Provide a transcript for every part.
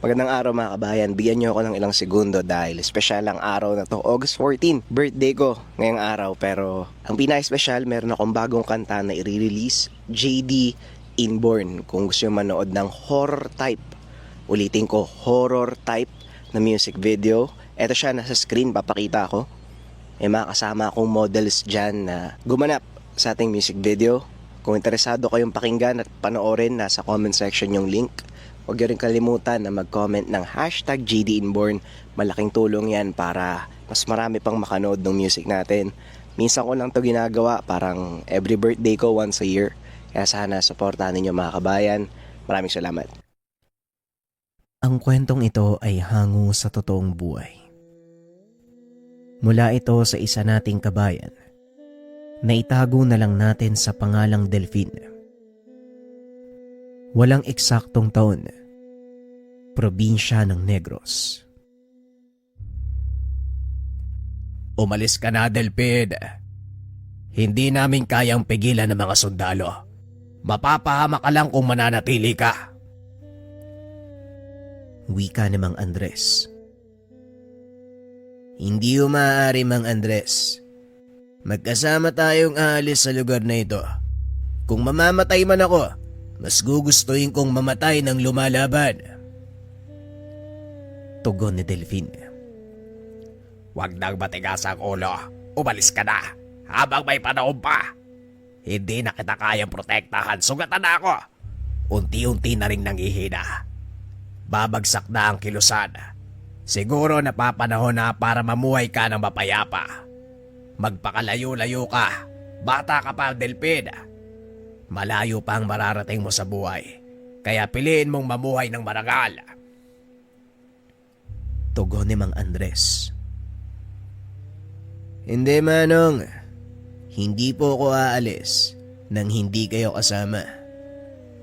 Magandang araw mga kabayan, bigyan niyo ako ng ilang segundo dahil special ang araw na to, August 14, birthday ko ngayong araw. Pero ang pinaka-special, meron akong bagong kanta na i-release, JD Inborn. Kung gusto niyo manood ng horror type, ulitin ko, horror type na music video, eto siya, nasa screen, papakita ko. May mga kasama akong models dyan na gumanap sa ating music video. Kung interesado kayong pakinggan at panoorin, nasa comment section yung link. Huwag niyo rin kalimutan na mag-comment ng hashtag JDInborn. Malaking tulong yan para mas marami pang makanood ng music natin. Minsan ko lang to ginagawa, parang every birthday ko once a year. Kaya sana supportahan ninyo mga kabayan. Maraming salamat. Ang kwentong ito ay hango sa totoong buhay. Mula ito sa isa nating kabayan na itago na lang natin sa pangalang Delphine. Walang eksaktong taon, probinsya ng Negros. Umalis ka na, Delphine. Hindi namin kayang pigilan ng mga sundalo. Mapapahama ka lang kung mananatili ka. Wika ni Mang Andres. Hindi maaari, Mang Andres. Magkasama tayong aalis sa lugar na ito. Kung mamamatay man ako, mas gugustuhin kong mamatay ng lumalaban. Tugon ni Delphine. Huwag nang matigas ang ulo. Umalis ka na habang may panahon pa. Hindi na kita kayang protektahan. Sugatan na ako. Unti-unti na rin nanghihina. Babagsak na ang kilusan. Siguro napapanahon na para mamuhay ka ng mapayapa. Magpakalayo-layo ka. Bata ka pa, Delphine. Malayo pa ang mararating mo sa buhay. Kaya piliin mong mamuhay ng marangal. Tugon ni Mang Andres. Hindi, Manong. Hindi po ako aalis nang hindi kayo kasama.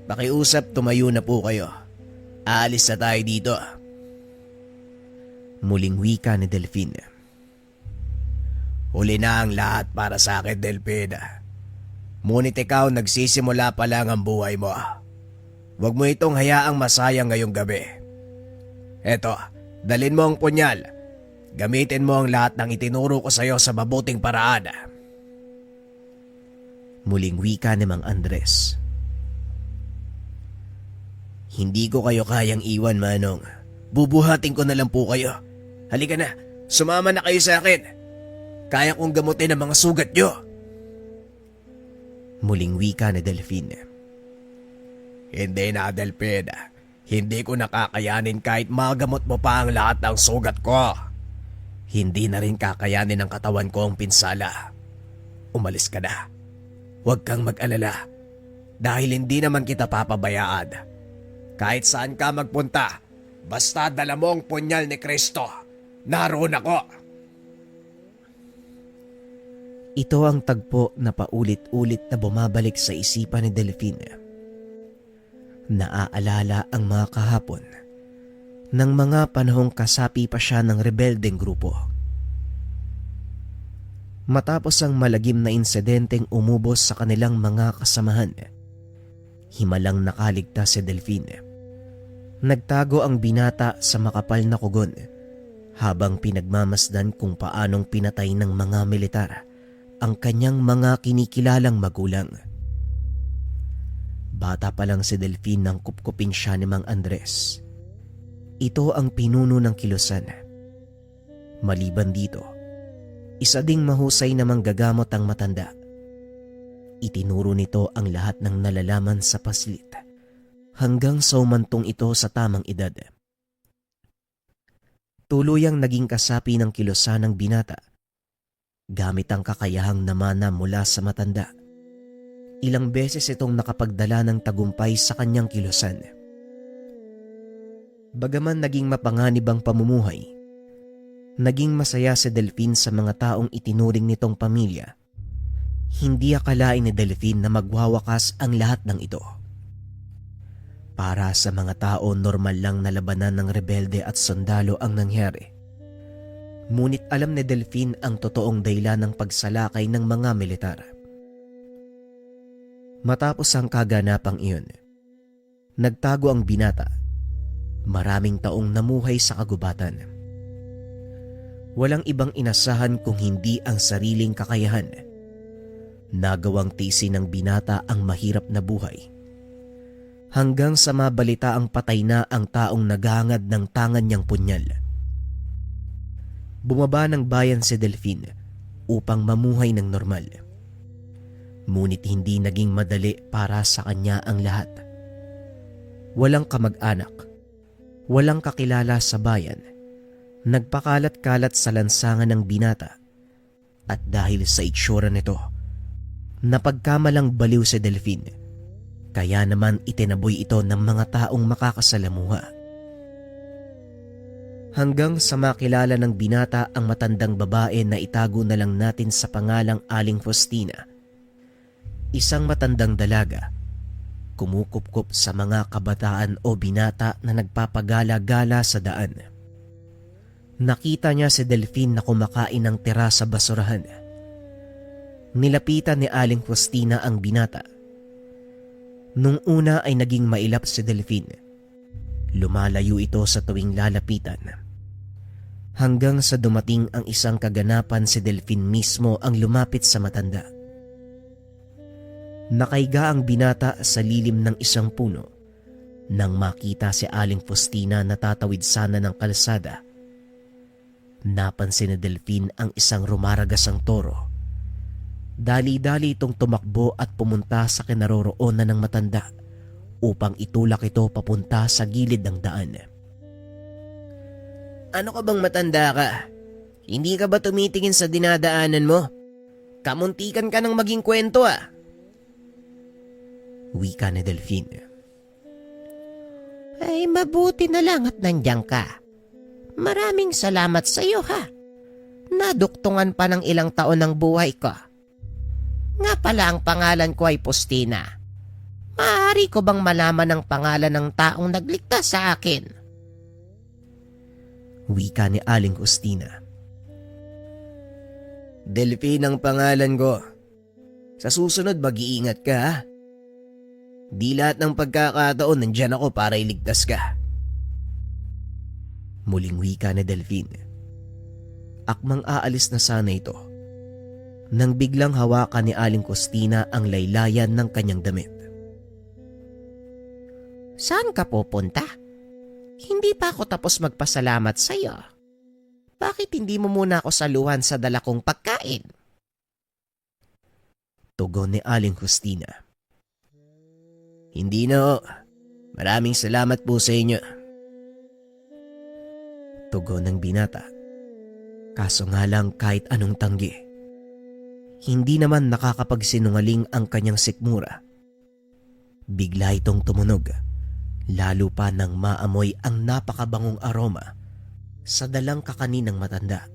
Pakiusap, tumayo na po kayo. Aalis na tayo dito. Muling wika ni Delphine. Huli na ang lahat para sa akin, Delphine. Ngunit ikaw nagsisimula pa lang ang buhay mo. Huwag mo itong hayaang masayang ngayong gabi. Eto, dalin mo ang punyal. Gamitin mo ang lahat ng itinuro ko sa iyo sa mabuting paraan. Muling wika ni Mang Andres. Hindi ko kayo kayang iwan, Manong. Bubuhatin ko na lang po kayo. Halika na, sumama na kayo sa akin. Kaya kong gamutin ang mga sugat nyo. Muling wika ni Delphine. Hindi na, Delphine. Hindi ko nakakayanin kahit magamot mo pa ang lahat ng sugat ko. Hindi na rin kakayanin ng katawan ko ang pinsala. Umalis ka na. Huwag kang mag-alala. Dahil hindi naman kita papabayaan. Kahit saan ka magpunta, basta dala mo ang punyal ni Kristo. Naroon ako. Ito ang tagpo na paulit-ulit na bumabalik sa isipan ni Delphine. Naaalala ang mga kahapon ng mga panahong kasapi pa siya ng rebeldeng grupo. Matapos ang malagim na insidenteng umubos sa kanilang mga kasamahan, himalang nakaligtas si Delphine. Nagtago ang binata sa makapal na kugon habang pinagmamasdan kung paanong pinatay ng mga militar ang kanyang mga kinikilalang magulang. Bata pa lang si Delphine nang kupkupin siya ni Mang Andres. Ito ang pinuno ng kilusan. Maliban dito, isa ding mahusay na manggagamot ang matanda. Itinuro nito ang lahat ng nalalaman sa paslit hanggang sa umantong ito sa tamang edad. Tuluyang naging kasapi ng kilusan ng binata gamit ang kakayahang namana mula sa matanda. Ilang beses itong nakapagdala ng tagumpay sa kanyang kilusan. Bagaman naging mapanganib ang pamumuhay, naging masaya si Delphine sa mga taong itinuring nitong pamilya. Hindi akalain ni Delphine na magwawakas ang lahat ng ito. Para sa mga tao, normal lang na labanan ng rebelde at sundalo ang nangyari. Ngunit alam ni Delphine ang totoong dahilan ng pagsalakay ng mga militar. Matapos ang kaganapang iyon, nagtago ang binata Maraming taong namuhay sa kagubatan. Walang ibang inasahan kung hindi ang sariling kakayahan. Nagawang tiisin ng binata ang mahirap na buhay. Hanggang sa mabalita ang patay na ang taong naghangad ng tangan niyang punyal. Bumaba ng bayan si Delphine upang mamuhay ng normal. Ngunit hindi naging madali para sa kanya ang lahat. Walang kamag-anak, walang kakilala sa bayan. Nagpakalat-kalat sa lansangan ng binata. At dahil sa itsura nito, napagkamalang baliw si Delphine. Kaya naman itinaboy ito ng mga taong makakasalamuha. Hanggang sa makilala ng binata ang matandang babae na itago na lang natin sa pangalang Aling Faustina. Isang matandang dalaga, kumukupkup sa mga kabataan o binata na nagpapagala-gala sa daan. Nakita niya si Delphine na kumakain ng tira sa basurahan. Nilapitan ni Aling Faustina ang binata. Nung una ay naging mailap si Delphine. Lumalayo ito sa tuwing lalapitan. Hanggang sa dumating ang isang kaganapan, si Delphine mismo ang lumapit sa matanda. Nakaiga ang binata sa lilim ng isang puno. Nang makita si Aling Faustina na tatawid sana ng kalsada, napansin ni Delphine ang isang rumaragasang toro. Dali-dali itong tumakbo at pumunta sa kinaroroonan ng matanda upang itulak ito papunta sa gilid ng daan. Ano ka bang matanda ka? Hindi ka ba tumitingin sa dinadaanan mo? Kamuntikan ka ng maging kwento ah. Wika ni Delphine. Ay mabuti na lang at nandiyan ka. Maraming salamat sa iyo ha. Naduktungan pa ng ilang taon ng buhay ko. Nga pala ang pangalan ko ay Faustina. Maaari ko bang malaman ang pangalan ng taong nagligtas sa akin? Wika ni Aling Faustina. Delphine ang pangalan ko. Sa susunod mag-iingat ka ha. Di lahat ng pagkakataon nandyan ako para iligtas ka. Muling wika ni Delphine. Akmang aalis na sana ito nang biglang hawakan ni Aling Faustina ang laylayan ng kanyang damit. Saan ka pupunta? Hindi pa ako tapos magpasalamat sa iyo. Bakit hindi mo muna ako saluhan sa dala kong pagkain? Tugon ni Aling Faustina. Hindi na ho. Maraming salamat po sa inyo. Tugon ng binata. Kaso nga lang kahit anong tanggi, hindi naman nakakapagsinungaling ang kanyang sikmura. Bigla itong tumunog, lalo pa nang maamoy ang napakabangong aroma sa dalang kakanin ng matanda.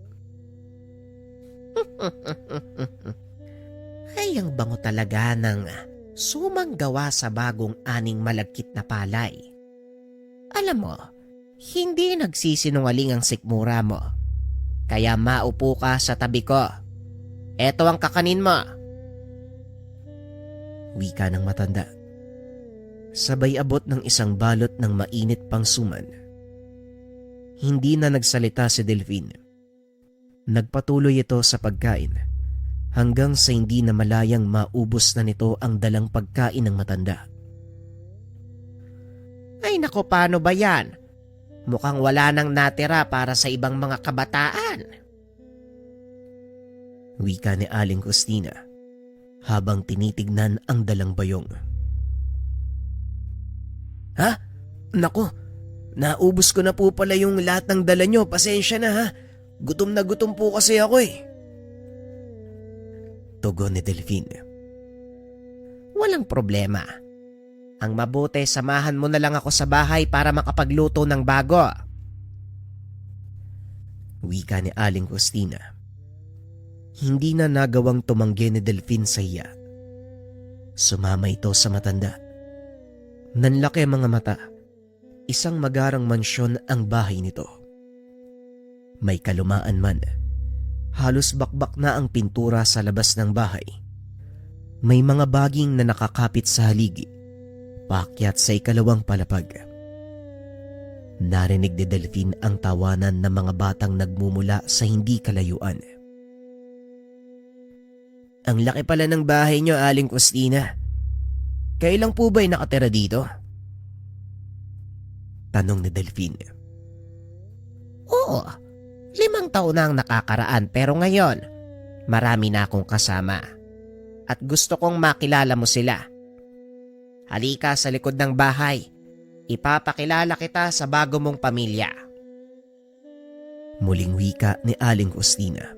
Ay, ang bango talaga ng sumang gawa sa bagong aning malagkit na palay. Alam mo, hindi nagsisinungaling ang sikmura mo. Kaya maupo ka sa tabi ko. Eto ang kakanin mo. Wika ng matanda. Sabay abot ng isang balot ng mainit pang suman. Hindi na nagsalita si Delphine. Nagpatuloy ito sa pagkain hanggang sa hindi na malayang maubos na nito ang dalang pagkain ng matanda. Ay nako, paano ba yan? Mukhang wala nang natira para sa ibang mga kabataan. Wika ni Aling Faustina habang tinitignan ang dalang bayong. Ha? Nako, naubos ko na po pala yung lahat ng dala nyo. Pasensya na ha. Gutom na gutom po kasi ako eh. Tugon ni Delphine. Walang problema. Ang mabuti, samahan mo na lang ako sa bahay para makapagluto ng bago. Wika ni Aling Faustina. Hindi na nagawang tumanggi ni Delphine sa iya. Sumama ito sa matanda. Nanlaki ang mga mata. Isang magarang mansyon ang bahay nito. May kalumaan man. Halos bakbak na ang pintura sa labas ng bahay. May mga baging na nakakapit sa haligi, paakyat sa ikalawang palapag. Narinig ni Delphine ang tawanan ng mga batang nagmumula sa hindi kalayuan. Ang laki pala ng bahay niyo, Aling Costina. Kayo lang po ba'y nakatira dito? Tanong ni Delphine. Oo, 5 taon na ang nakakaraan pero ngayon, marami na akong kasama. At gusto kong makilala mo sila. Halika sa likod ng bahay. Ipapakilala kita sa bago mong pamilya. Muling wika ni Aling Costina.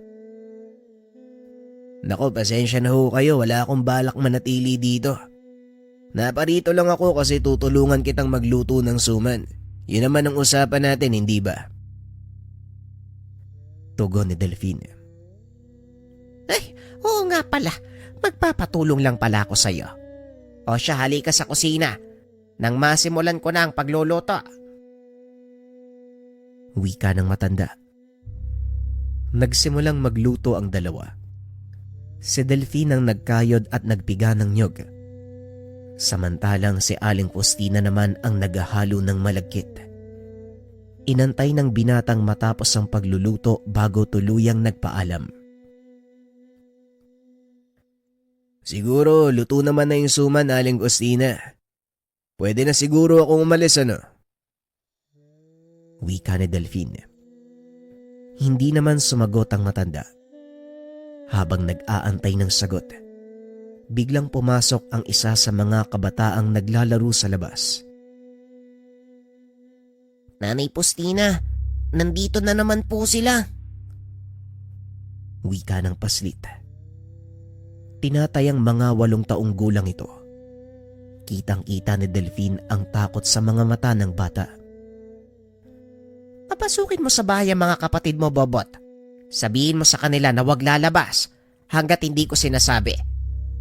Nako, pasensya na ho kayo, wala akong balak manatili dito. Naparito lang ako kasi tutulungan kitang magluto ng suman. Yun naman ang usapan natin, hindi ba? Tugon ni Delphine. Ay, oo nga pala. Magpapatulong lang pala ako sa'yo. O siya, halika sa kusina. Nang masimulan ko na ang pagluluto. Wika ng matanda. Nagsimulang magluto ang dalawa. Si Delphine ang nagkayod at nagpiga ng niyog. Samantalang si Aling Costina naman ang naghahalo ng malagkit. Inantay ng binatang matapos ang pagluluto bago tuluyang nagpaalam. Siguro luto naman na yung suman, Aling Costina. Pwede na siguro akong umalis, ano? Wika ni Delphine. Hindi naman sumagot ang matanda. Habang nag-aantay ng sagot, biglang pumasok ang isa sa mga kabataang naglalaro sa labas. Nanay Postina, nandito na naman po sila. Wika ng paslit. Tinatayang mga 8 taong gulang ito. Kitang-kita ni Delphine ang takot sa mga mata ng bata. Papasukin mo sa bahay ang mga kapatid mo, Bobot. Sabihin mo sa kanila na huwag lalabas hanggat hindi ko sinasabi.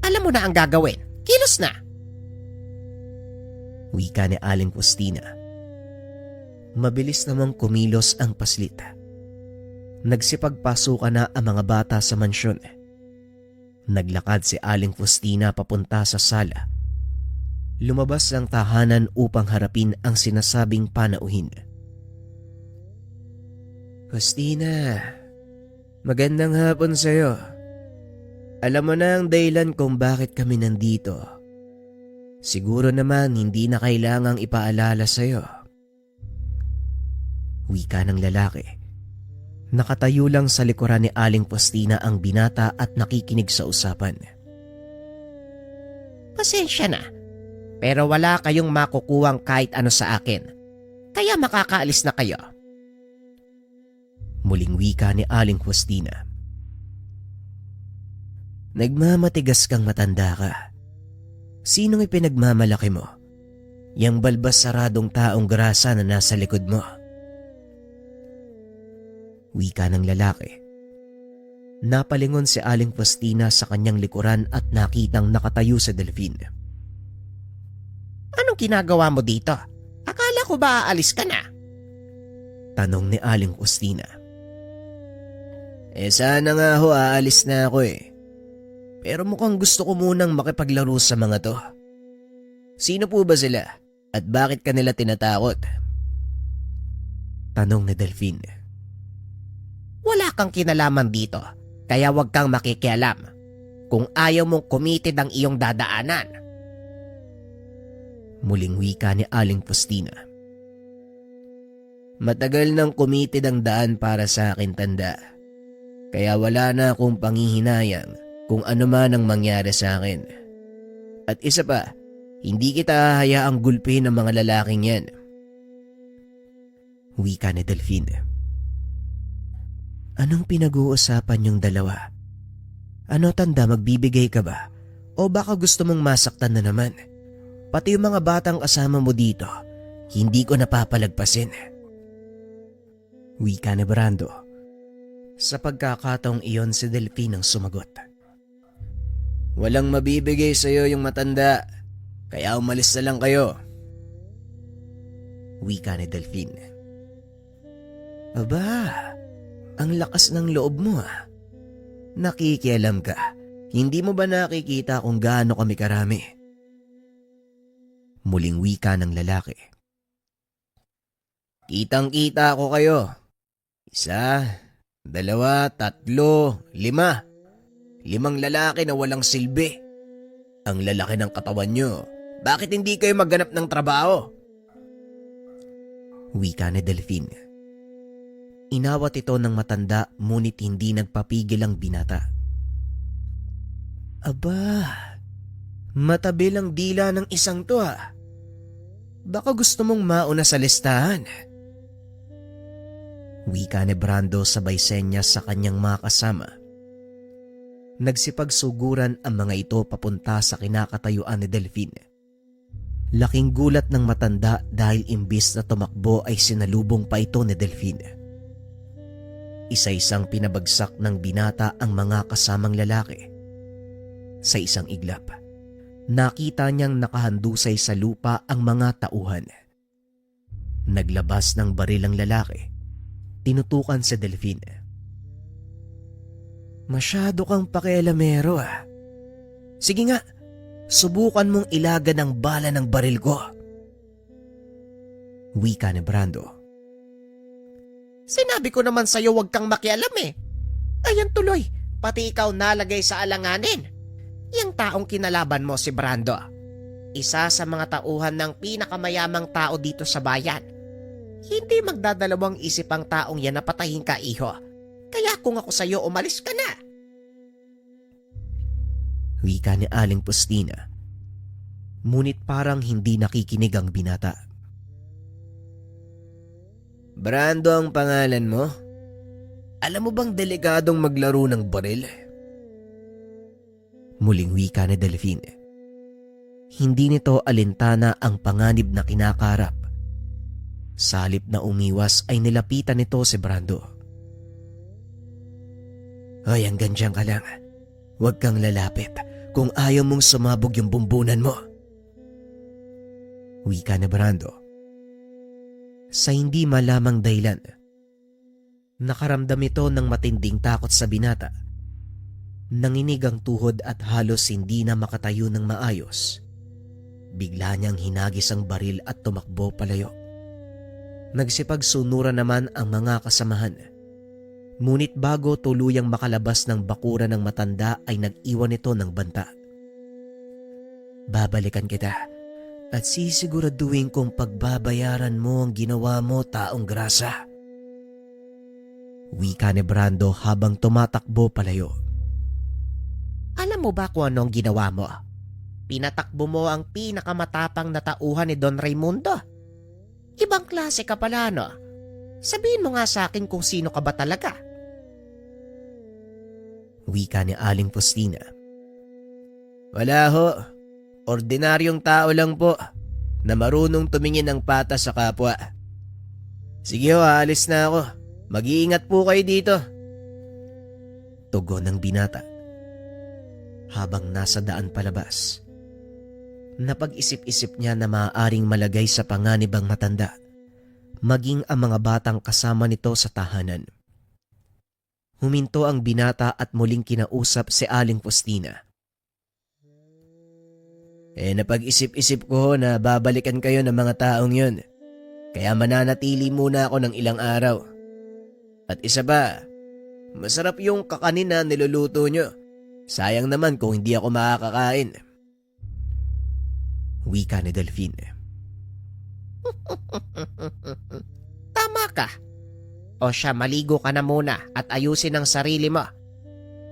Alam mo na ang gagawin. Kilos na! Wika ni Aling Costina. Mabilis namang kumilos ang paslit. Nagsipagpasukan na ang mga bata sa mansyon. Naglakad si Aling Costina papunta sa sala. Lumabas ng tahanan upang harapin ang sinasabing panauhin. Costina, magandang hapon sa'yo. Alam mo na ang dahilan kung bakit kami nandito. Siguro naman hindi na kailangang ipaalala sa'yo. Wika ng lalaki. Nakatayo lang sa likuran ni Aling Costina ang binata at nakikinig sa usapan. Pasensya na. Pero wala kayong makukuwang kahit ano sa akin. Kaya makakaalis na kayo. Muling wika ni Aling Costina. Nagmamatigas kang matanda ka. Sinong ipinagmamalaki mo? Yang balbas saradong taong grasa na nasa likod mo. Wika ng lalaki. Napalingon si Aling Costina sa kanyang likuran at nakitang nakatayo sa Delphine. Anong ginagawa mo dito? Akala ko ba aalis ka na? Tanong ni Aling Costina. Sana nga ho aalis na ako eh. Pero mukhang gusto ko munang makipaglaro sa mga to. Sino po ba sila? At bakit kanila tinatakot? Tanong ni Delphine. Wala kang kinalaman dito. Kaya huwag kang makikialam. Kung ayaw mong kumitid ang iyong dadaanan. Muling wika ni Aling Costina. Matagal nang kumitid ang daan para sa akin, tanda. Kaya wala na akong panghihinayang kung ano man ang mangyari sa akin. At isa pa, hindi kita hayaang gulpihin ng mga lalaking yan. Wika ni Delphine. Anong pinag-uusapan yung dalawa? Ano, tanda, magbibigay ka ba? O baka gusto mong masaktan na naman? Pati yung mga batang kasama mo dito, hindi ko napapalagpasin. Wika ni Brando. Sa pagkakataong iyon si Delphine ang sumagot. Walang mabibigay sa'yo yung matanda, kaya umalis na lang kayo. Wika ni Delphine. Aba, ang lakas ng loob mo ah. Nakikialam ka. Hindi mo ba nakikita kung gaano kami karami? Muling wika ng lalaki. Kitang-kita ko kayo. 1, 2, 3, 5. 5 lalaki na walang silbi. Ang lalaki ng katawan nyo. Bakit hindi kayo magganap ng trabaho? Wika ni Delphine. Inawat ito ng matanda ngunit hindi nagpapigil ang binata. Aba, matabil ang dila ng isang to ha. Baka gusto mong mauna sa listahan. Wika ni Brando sabay senyas sa kanyang mga kasama. Nagsipagsuguran ang mga ito papunta sa kinakatayuan ni Delphine. Laking gulat ng matanda dahil imbis na tumakbo ay sinalubong pa ito ni Delphine. Isa-isang pinabagsak ng binata ang mga kasamang lalaki. Sa isang iglap, nakita niyang nakahandusay sa lupa ang mga tauhan. Naglabas ng baril ang lalaki. Tinutukan si Delphine. Masyado kang pakialamero ah. Sige nga, subukan mong ilagan ang bala ng baril ko. Wika ni Brando. Sinabi ko naman sa'yo huwag kang makialam eh. Ayan tuloy, pati ikaw nalagay sa alanganin. Yang taong kinalaban mo si Brando. Isa sa mga tauhan ng pinakamayamang tao dito sa bayan. Hindi magdadalawang isip ang taong yan na patayin ka, iho. Kaya kung ako sa'yo, umalis ka na. Wika ni Aling Pustina. Ngunit parang hindi nakikinig ang binata. Brando ang pangalan mo? Alam mo bang delikadong maglaro ng baril? Muling wika ni Delphine. Hindi nito alintana ang panganib na kinakarap. Sa halip na umiwas ay nilapitan nito si Brando. Ay, hanggang dyan ka lang. Huwag kang lalapit kung ayaw mong sumabog yung bumbunan mo. Wika ni Brando. Sa hindi malamang dahilan, nakaramdam ito ng matinding takot sa binata. Nanginig ang tuhod at halos hindi na makatayo ng maayos. Bigla niyang hinagis ang baril at tumakbo palayo. Nagsipagsunuran naman ang mga kasamahan. Ngunit bago tuluyang makalabas ng bakura ng matanda ay nag-iwan ito ng banta. Babalikan kita at sisiguraduhin kong pagbabayaran mo ang ginawa mo, taong grasa. Wika ni Brando habang tumatakbo palayo. Alam mo ba kung ano ang ginawa mo? Pinatakbo mo ang pinakamatapang na tauhan ni Don Raimundo. Ibang klase ka pala, no? Sabihin mo nga sa akin kung sino ka ba talaga. Wika ni Aling Pustina. Wala ho. Ordinaryong tao lang po na marunong tumingin ng patas sa kapwa. Sige ho, aalis na ako. Mag-iingat po kayo dito. Tugon ng binata. Habang nasa daan palabas, napag-isip-isip niya na maaaring malagay sa panganib ang matanda, maging ang mga batang kasama nito sa tahanan. Huminto ang binata at muling kinausap si Aling Pustina. Napag-isip-isip ko na babalikan kayo ng mga taong yun. Kaya mananatili muna ako ng ilang araw. At isa pa, masarap yung kakanin na niluluto nyo. Sayang naman kung hindi ako makakakain. Wika ni Delphine. Tama ka. O siya, maligo ka na muna at ayusin ang sarili mo.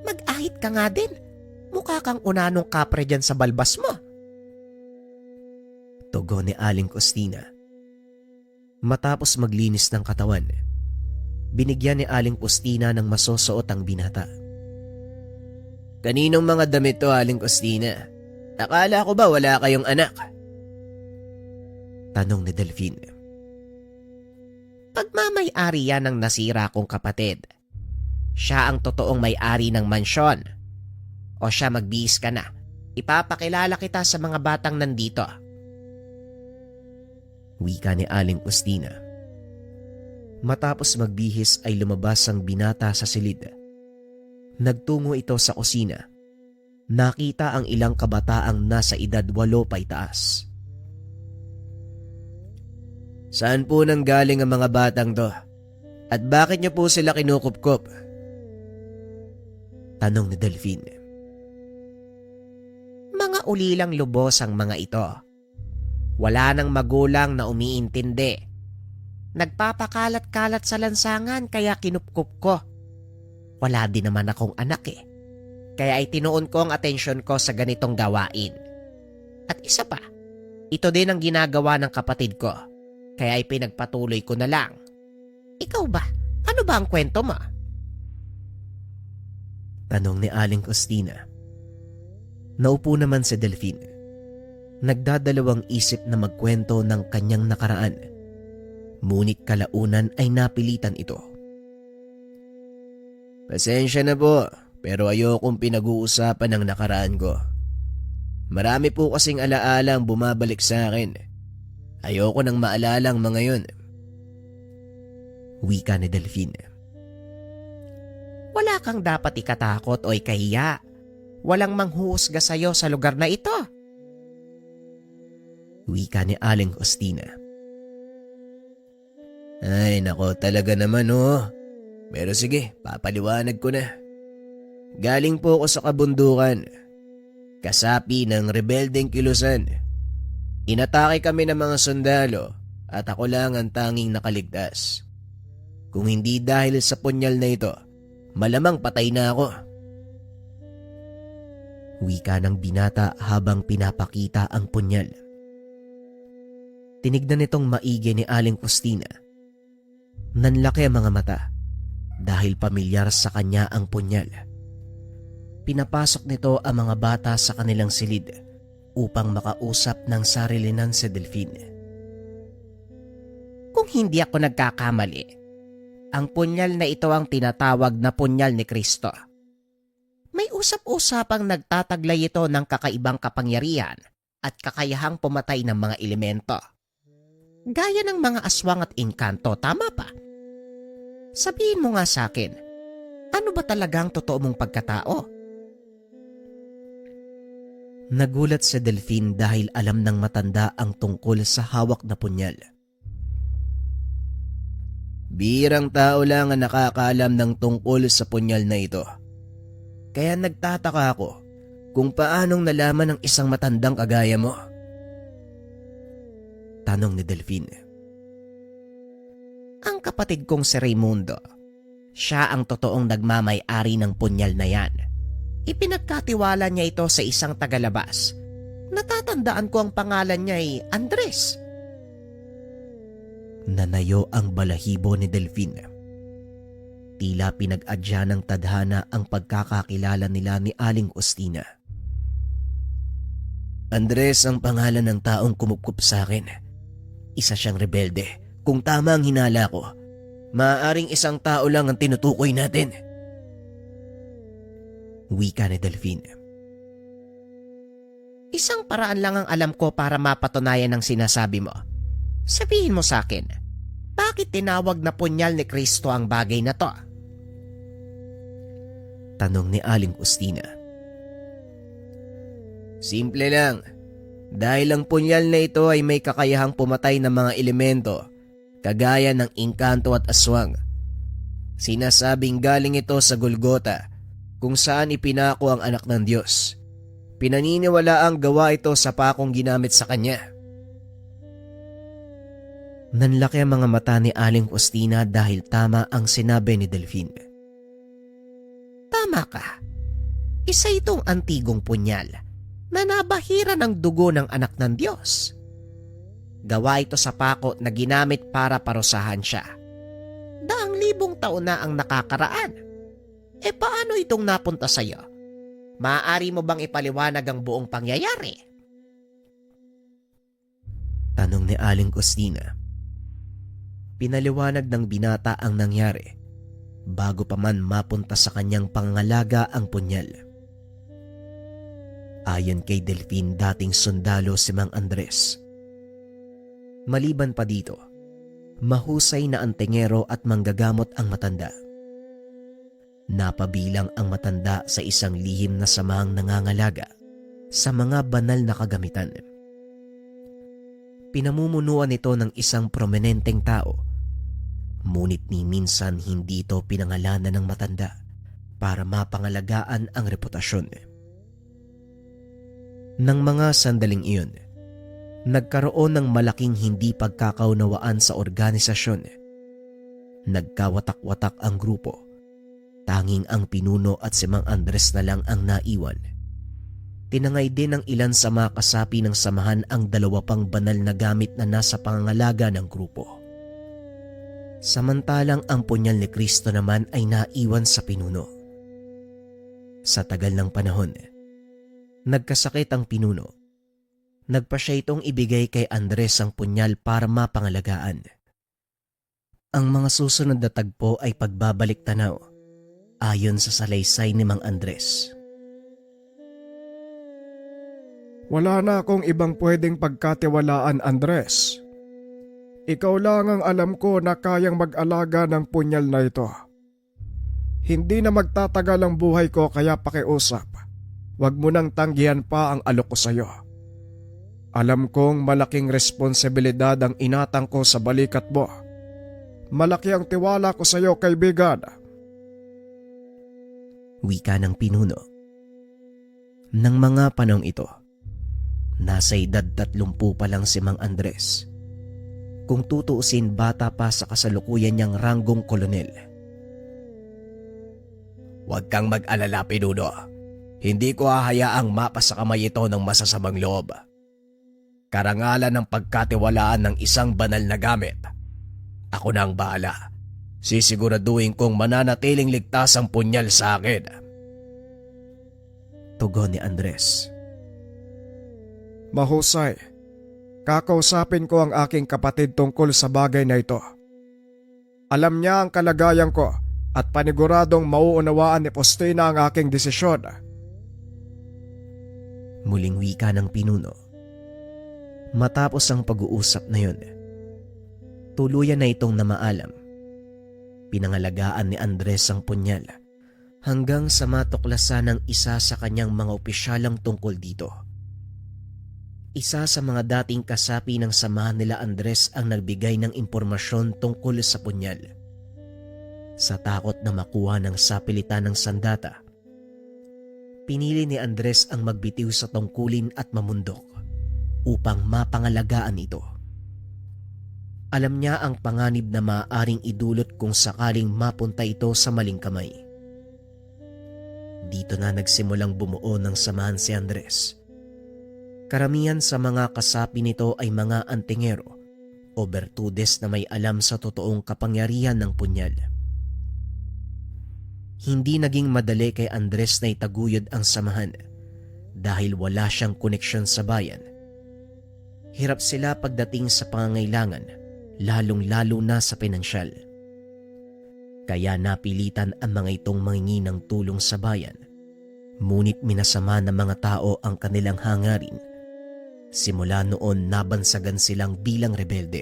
Mag-ahit ka nga din. Mukha kang unanong kapre dyan sa balbas mo. Tugon ni Aling Pustina. Matapos maglinis ng katawan, binigyan ni Aling Pustina ng masusuot ang binata. Kaninong mga damit to, Aling Pustina? Akala ko ba wala kayong anak? Tanong ni Delphine. Pagmamay-ari yan ng nasira kong kapatid. Siya ang totoong may-ari ng mansyon. O siya, magbihis ka na. Ipapakilala kita sa mga batang nandito. Wika ni Aling Pustina. Matapos magbihis ay lumabas ang binata sa silid. Nagtungo ito sa kusina. Nakita ang ilang kabataang nasa edad 8 pa itaas. Saan po nang galing ang mga batang to? At bakit niyo po sila kinukupkop? Tanong ni Delphine. Mga ulilang lubos ang mga ito. Wala nang magulang na umiintindi. Nagpapakalat-kalat sa lansangan kaya kinupkup ko. Wala din naman akong anak eh. Kaya itinuon ko ang atensyon ko sa ganitong gawain. At isa pa, ito din ang ginagawa ng kapatid ko. Kaya ipinagpatuloy ko na lang. Ikaw ba? Ano ba ang kwento mo? Tanong ni Aling Costina. Naupo naman si Delphine. Nagdadalawang isip na magkwento ng kanyang nakaraan. Ngunit kalaunan ay napilitan ito. Pasensya na po, pero ayokong pinag-uusapan ang nakaraan ko. Marami po kasing alaala ang bumabalik sa akin. Ayoko nang maalala ang mga yun. Wika ni Delphine. Wala kang dapat ikatakot o ikahiya. Walang manghuhusga sa'yo sa lugar na ito. Wika ni Aling Costina. Ay nako, talaga naman oh. Pero sige, papaliwanag ko na. Galing po ako sa kabundukan. Kasapi ng rebeldeng kilusan. Inatake kami ng mga sundalo at ako lang ang tanging nakaligtas. Kung hindi dahil sa punyal na ito, malamang patay na ako. Wika ng binata habang pinapakita ang punyal. Tinignan nitong maigi ni Aling Costina. Nanlaki ang mga mata dahil pamilyar sa kanya ang punyal. Pinapasok nito ang mga bata sa kanilang silid upang makausap ng sarilinan si Delphine. Kung hindi ako nagkakamali, ang punyal na ito ang tinatawag na punyal ni Kristo. May usap-usapang nagtataglay ito ng kakaibang kapangyarihan at kakayahang pumatay ng mga elemento. Gaya ng mga aswang at engkanto, tama pa? Sabihin mo nga sa akin, ano ba talagang totoo mong pagkatao? Nagulat si Delphine dahil alam ng matanda ang tungkol sa hawak na punyal. Birang tao lang ang nakakaalam ng tungkol sa punyal na ito. Kaya nagtataka ako kung paanong nalaman ng isang matandang kagaya mo. Tanong ni Delphine. Ang kapatid kong si Raimundo. Siya ang totoong nagmamay-ari ng punyal na yan. Ipinagkatiwala niya ito sa isang tagalabas. Natatandaan ko ang pangalan niya ay Andres. Nanayo ang balahibo ni Delphine. Tila pinag-adya ng tadhana ang pagkakakilala nila ni Aling Costina. Andres ang pangalan ng taong kumupkup sa akin. Isa siyang rebelde. Kung tama ang hinala ko, maaaring isang tao lang ang tinutukoy natin. Wika ni Delphine. Isang paraan lang ang alam ko para mapatunayan ang sinasabi mo. Sabihin mo sa akin, bakit tinawag na punyal ni Kristo ang bagay na to? Tanong ni Aling Costina. Simple lang. Dahil ang punyal na ito ay may kakayahang pumatay ng mga elemento, kagaya ng engkanto at aswang. Sinasabing galing ito sa Golgota, kung saan ipinako ang anak ng Diyos. Pinaniniwala ang gawa ito sa pakong ginamit sa kanya. Nanlaki ang mga mata ni Aling Costina dahil tama ang sinabi ni Delphine. Tama ka. Isa itong antigong punyal na nabahira ng dugo ng anak ng Diyos. Gawa ito sa pako na ginamit para parusahan siya. Daang libong taon na ang nakakaraan. E paano itong napunta sa iyo? Maaari mo bang ipaliwanag ang buong pangyayari? Tanong ni Aling Costina. Pinaliwanag ng binata ang nangyari bago pa man mapunta sa kanyang pangangalaga ang punyal. Ayon kay Delphine, dating sundalo si Mang Andres. Maliban pa dito, mahusay na antingero at manggagamot ang matanda. Napabilang ang matanda sa isang lihim na samahang nangangalaga sa mga banal na kagamitan. Pinamumunuan ito ng isang prominenteng tao. Ngunit ni minsan hindi ito pinangalanan ng matanda para mapangalagaan ang reputasyon. Nang mga sandaling iyon, nagkaroon ng malaking hindi pagkakaunawaan sa organisasyon. Nagkawatak-watak ang grupo. Tanging ang pinuno at si Mang Andres na lang ang naiwan. Tinangay din ng ilan sa mga kasapi ng samahan ang 2 pang banal na gamit na nasa pangangalaga ng grupo. Samantalang ang punyal ni Kristo naman ay naiwan sa pinuno. Sa tagal ng panahon, nagkasakit ang pinuno. Nagpa siya itong ibigay kay Andres ang punyal para mapangalagaan. Ang mga susunod na tagpo ay pagbabalik tanaw ayon sa salaysay ni Mang Andres. Wala na akong ibang pwedeng pagkatiwalaan, Andres. Ikaw lang ang alam ko na kayang mag-alaga ng punyal na ito. Hindi na magtatagal ang buhay ko kaya pakiusap. Huwag mo nang tanggihan pa ang alok ko sa'yo. Alam kong malaking responsibilidad ang inatang ko sa balikat mo. Malaki ang tiwala ko sa'yo, kaibigan. Wika ng pinuno. Nang mga panahong ito, nasa edad 30 pa lang si Mang Andres. Kung tutuusin, bata pa sa kasalukuyan niyang ranggong kolonel. Huwag kang mag-alala, pinuno. Hindi ko hahayaang mapa sa kamay ito ng masasamang loob. Karangalan ng pagkatiwalaan ng isang banal na gamit. Ako na ang bahala. Sisiguraduhin kong mananatiling ligtas ang punyal sa akin. Tugon ni Andres. Mahusay. Kakausapin ko ang aking kapatid tungkol sa bagay na ito. Alam niya ang kalagayan ko at paniguradong mauunawaan ni Postina ang aking desisyon. Muling wika ng pinuno. Matapos ang pag-uusap na yun, tuluyan na itong namaalam. Pinangalagaan ni Andres ang punyal hanggang sa matuklasan ng isa sa kanyang mga opisyalang tungkol dito. Isa sa mga dating kasapi ng samahan nila Andres ang nagbigay ng impormasyon tungkol sa punyal. Sa takot na makuha ng sapilitan ng sandata, pinili ni Andres ang magbitiw sa tungkulin at mamundok upang mapangalagaan ito. Alam niya ang panganib na maaaring idulot kung sakaling mapunta ito sa maling kamay. Dito na nagsimulang bumuo ng samahan si Andres. Karamihan sa mga kasapi nito ay mga antingero o bertudes na may alam sa totoong kapangyarihan ng punyal. Hindi naging madali kay Andres na itaguyod ang samahan dahil wala siyang koneksyon sa bayan. Hirap sila pagdating sa pangangailangan, lalong-lalo na sa pinansyal. Kaya napilitan ang mga itong mangingi ng tulong sa bayan, ngunit minasama ng mga tao ang kanilang hangarin. Simula noon nabansagan silang bilang rebelde.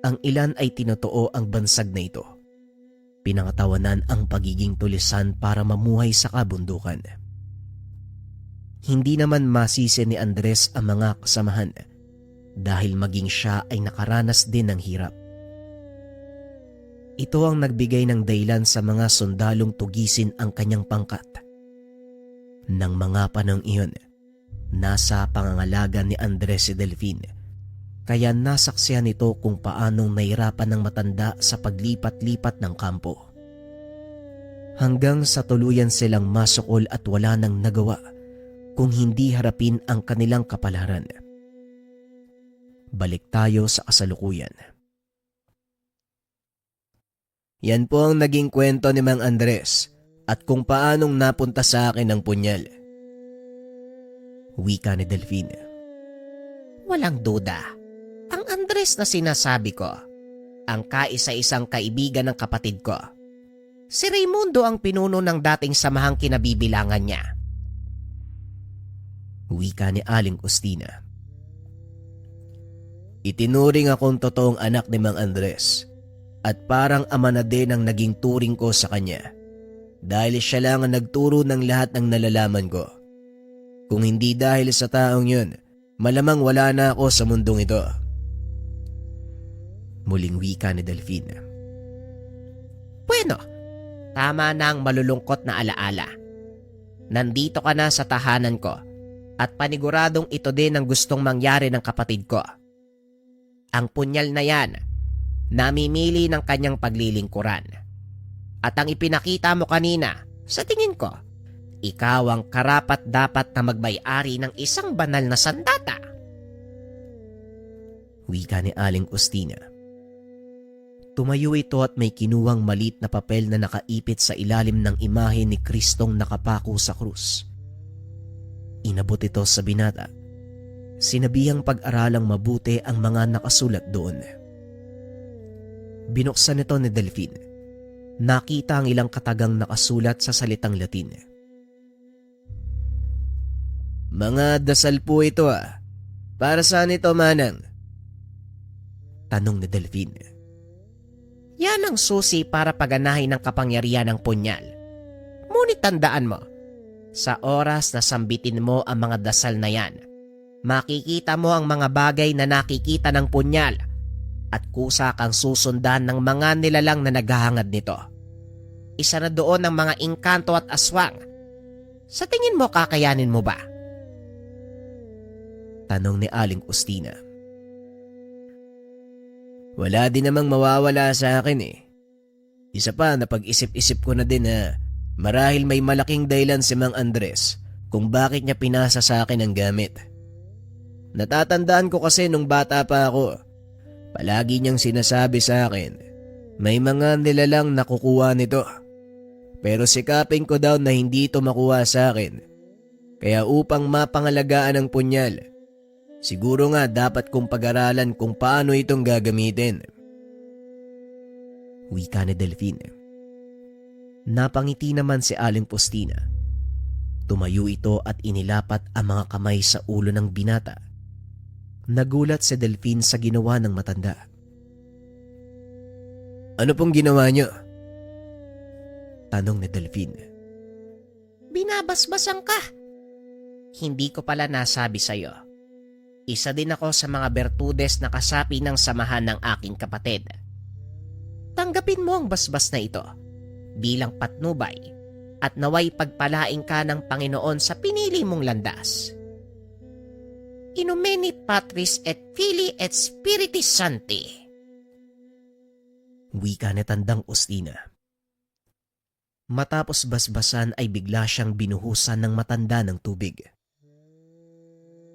Ang ilan ay tinotoo ang bansag na ito. Pinangatawanan ang pagiging tulisan para mamuhay sa kabundukan. Hindi naman masisi ni Andres ang mga kasamahan dahil maging siya ay nakaranas din ng hirap. Ito ang nagbigay ng dahilan sa mga sundalong tugisin ang kanyang pangkat. Nang mga panahong iyon, nasa pangangalaga ni Andres si Delfin, kaya nasaksihan nito kung paanong nahirapan ng matanda sa paglipat-lipat ng kampo. Hanggang sa tuluyan silang masukol at wala nang nagawa kung hindi harapin ang kanilang kapalaran. Balik tayo sa kasalukuyan. Yan po ang naging kwento ni Mang Andres at kung paanong napunta sa akin ang punyal. Wika ni Delfin. Walang duda. Ang Andres na sinasabi ko, ang kaisa-isang kaibigan ng kapatid ko. Si Raimundo ang pinuno ng dating samahang kinabibilangan niya. Wika ni Aling Ustina. Itinuring akong totoong anak ni Mang Andres at parang ama na din ang naging turing ko sa kanya dahil siya lang ang nagturo ng lahat ng nalalaman ko. Kung hindi dahil sa taong yun, Malamang wala na ako sa mundong ito. Muling wika ni Delphine. Bueno, tama na ang malulungkot na alaala. Nandito ka na sa tahanan ko at paniguradong ito din ang gustong mangyari ng kapatid ko. Ang punyal na yan, namimili ng kanyang paglilingkuran. At ang ipinakita mo kanina, sa tingin ko, ikaw ang karapat-dapat na magmay-ari ng isang banal na sandata. Wika ni Aling Ustina. Tumayo ito at may kinuwang malit na papel na nakaipit sa ilalim ng imahe ni Kristong nakapako sa krus. Inabot ito sa binata. Sinabihang pag-aralang mabuti ang mga nakasulat doon. Binuksan ito ni Delphine. Nakita ang ilang katagang nakasulat sa salitang Latin. Mga dasal po ito Para saan ito, Manang? Tanong ni Delphine. Yan ang susi para paganahin ng kapangyarihan ng punyal. Ngunit tandaan mo, sa oras na sambitin mo ang mga dasal na yan, makikita mo ang mga bagay na nakikita ng punyal at kusa kang susundan ng mga nilalang na naghahangad nito. Isa na doon ang mga engkanto at aswang. Sa tingin mo, kakayanin mo ba? Tanong ni Aling Ustina. Wala din namang mawawala sa akin Isa pa, napag-isip-isip ko na din na marahil may malaking dahilan si Mang Andres kung bakit niya pinasa sa akin ang gamit. Natatandaan ko kasi nung bata pa ako, palagi niyang sinasabi sa akin, may mga nilalang nakukuha nito. Pero sikapin ko daw na hindi ito makuha sa akin. Kaya upang mapangalagaan ang punyal, siguro nga dapat kong pag-aralan kung paano itong gagamitin. Wika ni Delphine. Napangiti naman si Aling Postina. Tumayo ito at inilapat ang mga kamay sa ulo ng binata. Nagulat si Delphine sa ginawa ng matanda. Ano pong ginawa niyo? Tanong ni Delphine. Binabasbasan ka. Hindi ko pala nasabi sa'yo. Isa din ako sa mga bertudes na kasapi ng samahan ng aking kapatid. Tanggapin mo ang basbas na ito bilang patnubay at naway pagpalaing ka ng Panginoon sa pinili mong landas. In nomine Patris et Filii et Spiritus Sancti. Wika ni Tandang Ustina. Matapos basbasan ay bigla siyang binuhusan ng matanda ng tubig.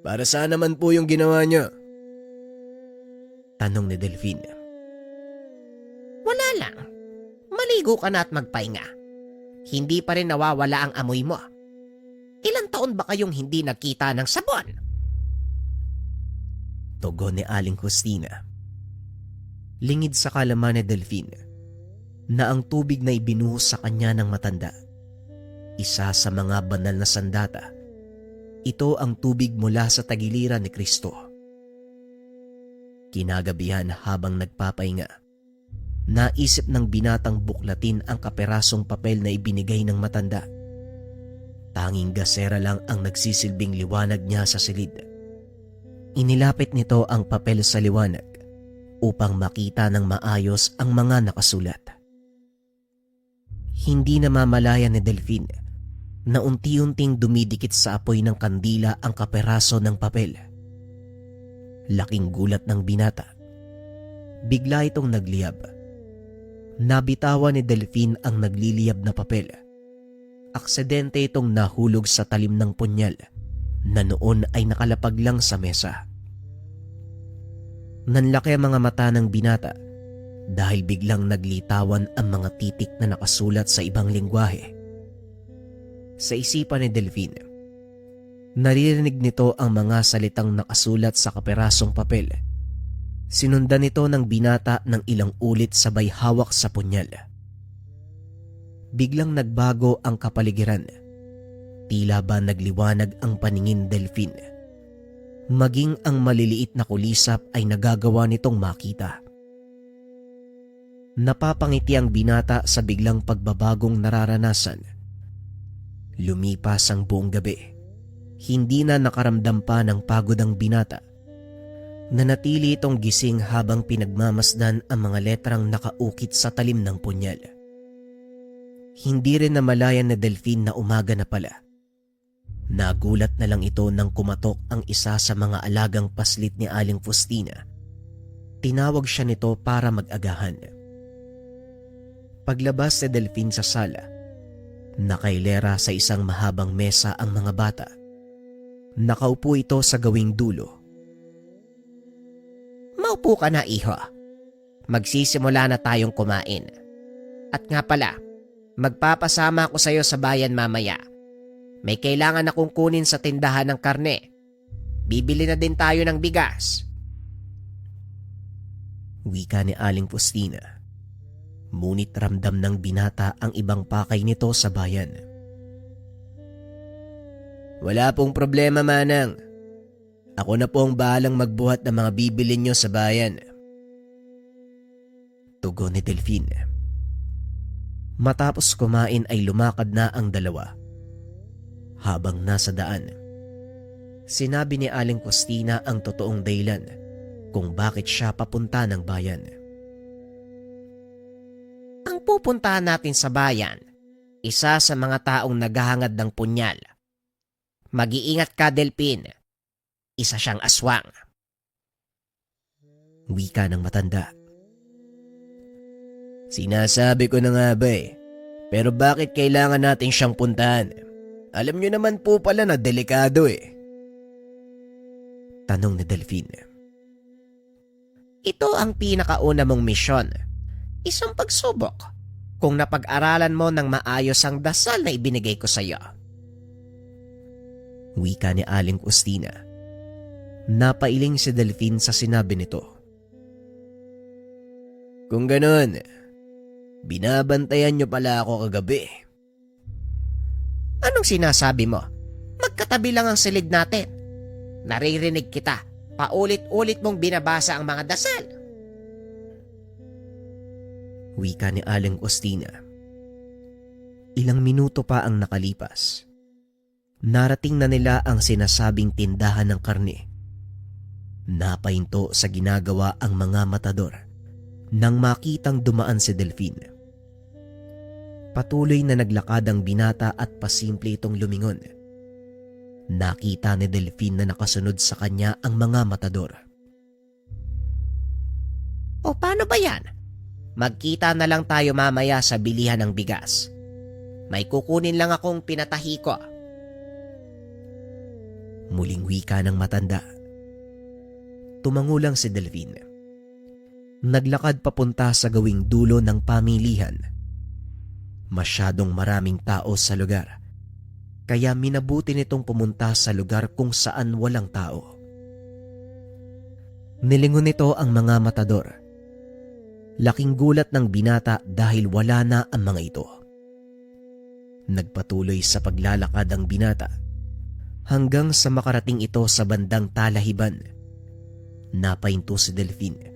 Para saan naman po yung ginawa niyo? Tanong ni Delphine. Wala lang. Maligo ka na at magpahinga. Hindi pa rin nawawala ang amoy mo. Ilang taon ba kayong hindi nagkita ng sabon? Tugon ni Aling Justina. Lingid sa kalaman ni Delphine na ang tubig na ibinuhos sa kanya ng matanda, isa sa mga banal na sandata. Ito ang tubig mula sa tagiliran ni Kristo. Kinagabihan habang nagpapahinga, naisip ng binatang buklatin ang kaperasong papel na ibinigay ng matanda. Tanging gasera lang ang nagsisilbing liwanag niya sa silid. Inilapit nito ang papel sa liwanag upang makita ng maayos ang mga nakasulat. Hindi namamalaya ni Delphine na unti-unting dumidikit sa apoy ng kandila ang kaperaso ng papel. Laking gulat ng binata. Bigla itong nagliyab. Nabitawan ni Delphine ang nagliliyab na papel. Aksidente itong nahulog sa talim ng punyal na noon ay nakalapag lang sa mesa. Nanlaki ang mga mata ng binata dahil biglang naglitawan ang mga titik na nakasulat sa ibang lengguwahe. Sa isipan ni Delphine, naririnig nito ang mga salitang nakasulat sa kaperasong papel. Sinundan nito ng binata ng ilang ulit sabay hawak sa punyal. Biglang nagbago ang kapaligiran. Tila ba nagliwanag ang paningin Delphine. Maging ang maliliit na kulisap ay nagagawa nitong makita. Napapangiti ang binata sa biglang pagbabagong nararanasan. Lumipas ang buong gabi. Hindi na nakaramdam pa ng pagod ang binata. Nanatili itong gising habang pinagmamasdan ang mga letrang nakaukit sa talim ng punyal. Hindi rin namalayan ni Delphine na umaga na pala. Nagulat na lang ito nang kumatok ang isa sa mga alagang paslit ni Aling Faustina. Tinawag siya nito para mag-agahan. Paglabas ni Delphine sa sala, nakailera sa isang mahabang mesa ang mga bata. Nakaupo ito sa gawing dulo. Maupo ka na, iho. Magsisimula na tayong kumain. At nga pala, magpapasama ako sa'yo sa bayan mamaya. May kailangan akong kunin sa tindahan ng karne. Bibili na din tayo ng bigas. Wika ni Aling Faustina. Ngunit ramdam ng binata ang ibang pakay nito sa bayan. Wala pong problema, Manang. Ako na po ang bahalang magbuhat ng mga bibili nyo sa bayan. Tugon ni Delphine. Matapos kumain ay lumakad na ang dalawa. Habang nasa daan, sinabi ni Aling Faustina ang totoong dahilan kung bakit siya papunta ng bayan. Ang pupuntahan natin sa bayan, isa sa mga taong naghahangad ng punyal. Mag-iingat ka, Delphine. Isa siyang aswang. Wika ng matanda. Sinasabi ko na nga ba Pero bakit kailangan natin siyang puntahan? Alam nyo naman po pala na delikado Tanong ni Delphine. Ito ang pinakauna mong misyon. Isang pagsubok. Kung napag-aralan mo ng maayos ang dasal na ibinigay ko sa iyo. Wika ni Aling Faustina. Napailing si Delphine sa sinabi nito. Kung ganon, binabantayan nyo pala ako kagabi. Anong sinasabi mo? Magkatabi lang ang silid natin. Naririnig kita. Paulit-ulit mong binabasa ang mga dasal. Wika ni Aling Faustina. Ilang minuto pa ang nakalipas. Narating na nila ang sinasabing tindahan ng karne. Napahinto sa ginagawa ang mga matador nang makitang dumaan si Delphine. Patuloy na naglakad ang binata at pasimple itong lumingon. Nakita ni Delphine na nakasunod sa kanya ang mga matador. O paano ba yan? Magkita na lang tayo mamaya sa bilihan ng bigas. May kukunin lang akong pinatahi ko. Muling wika ng matanda. Tumango lang si Delphine. Naglakad papunta sa gawing dulo ng pamilihan. Masyadong maraming tao sa lugar, kaya minabuti nitong pumunta sa lugar kung saan walang tao. Nilingon nito ang mga matador. Laking gulat ng binata dahil wala na ang mga ito. Nagpatuloy sa paglalakad ang binata hanggang sa makarating ito sa bandang talahiban. Napahinto si Delphine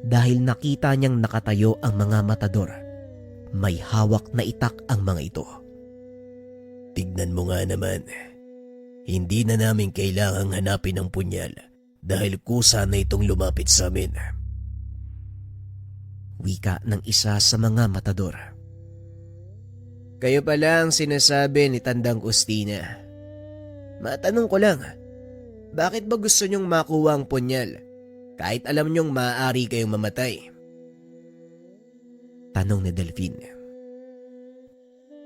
dahil nakita niyang nakatayo ang mga matador. May hawak na itak ang mga ito. Tignan mo nga naman. Hindi na namin kailangang hanapin ang punyal dahil kusa na itong lumapit sa amin. Wika ng isa sa mga matador. Kayo pala ang sinasabi ni Tandang Faustina. Matanong ko lang, bakit ba gusto niyong makuha ang punyal kahit alam niyong maaari kayong mamatay? Tanong ni Delphine.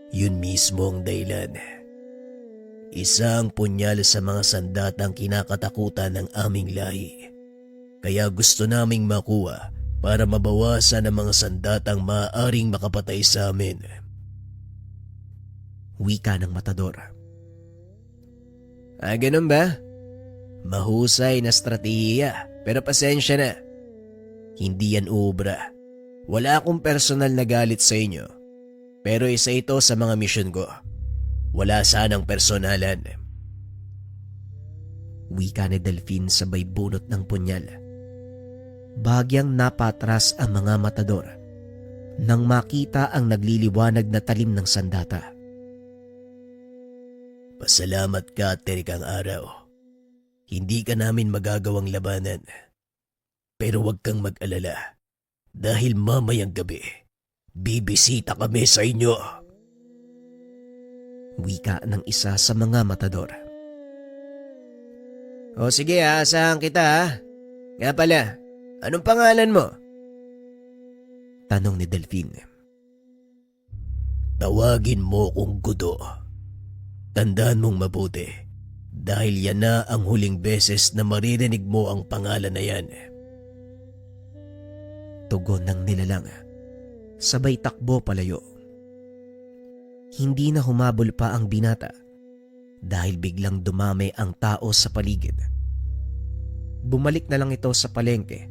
Yun mismo ang dahilan. Isang punyal sa mga sandatang kinakatakutan ng aming lahi. Kaya gusto naming makuha para mabawasan ang mga sandatang maaaring makapatay sa amin. Wika ng matador. Ganun ba? Mahusay na estratehiya, pero pasensya na. Hindi yan ubra. Wala akong personal na galit sa inyo. Pero isa ito sa mga misyon ko. Wala sanang personalan. Wika ni Delphine sabay bunot ng punyal. Bagyang napatras ang mga matador nang makita ang nagliliwanag na talim ng sandata. Pasalamat ka at terikang araw. Hindi ka namin magagawang labanan. Pero huwag kang mag-alala. Dahil mamayang gabi, bibisita kami sa inyo. Wika ng isa sa mga matador. O sige, aasahan kita ha. Nga pala, anong pangalan mo? Tanong ni Delphine. Tawagin mo kong Gudo. Tandaan mong mabuti dahil yan na ang huling beses na maririnig mo ang pangalan na yan. Tugon ng nilalang. Sabay takbo palayo. Hindi na humabol pa ang binata dahil biglang dumami ang tao sa paligid. Bumalik na lang ito sa palengke,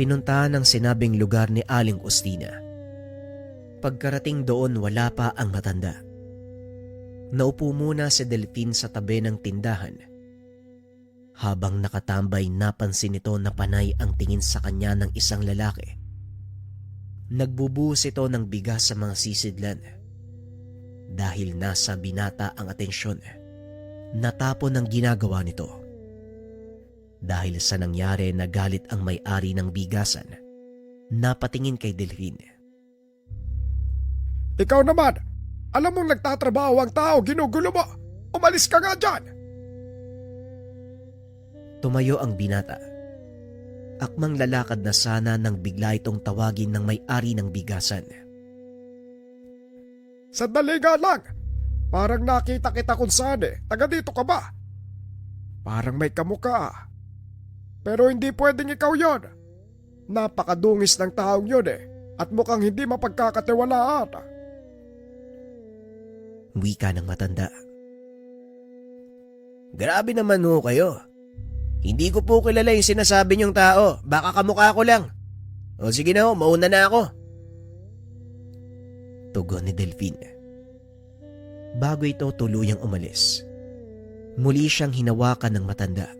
pinuntahan ang sinabing lugar ni Aling Ustina. Pagkarating doon wala pa ang matanda. Naupo muna si Delphine sa tabi ng tindahan. Habang nakatambay napansin nito na panay ang tingin sa kanya ng isang lalaki. Nagbubuhos ito ng bigas sa mga sisidlan. Dahil nasa binata ang atensyon, natapon ang ginagawa nito. Dahil sa nangyari nagalit ang may-ari ng bigasan, napatingin kay Delphine. Ikaw naman, alam mong nagtatrabaho ang tao, ginugulo mo. Umalis ka nga dyan. Tumayo ang binata. Akmang lalakad na sana nang bigla itong tawagin ng may-ari ng bigasan. Sandali nga lang. Parang nakita kita kung saan eh. Taga dito ka ba? Parang may kamukha. Pero hindi pwedeng ikaw yon. Napakadungis ng taong yun eh. At mukhang hindi mapagkakatiwalaan. Wika ng matanda. Grabe naman ho kayo. Hindi ko po kilala yung sinasabi niyong tao. Baka kamukha ko lang. O sige na ho, mauna na ako. Tugon ni Delphine. Bago ito tuluyang umalis, muli siyang hinawakan ng matanda.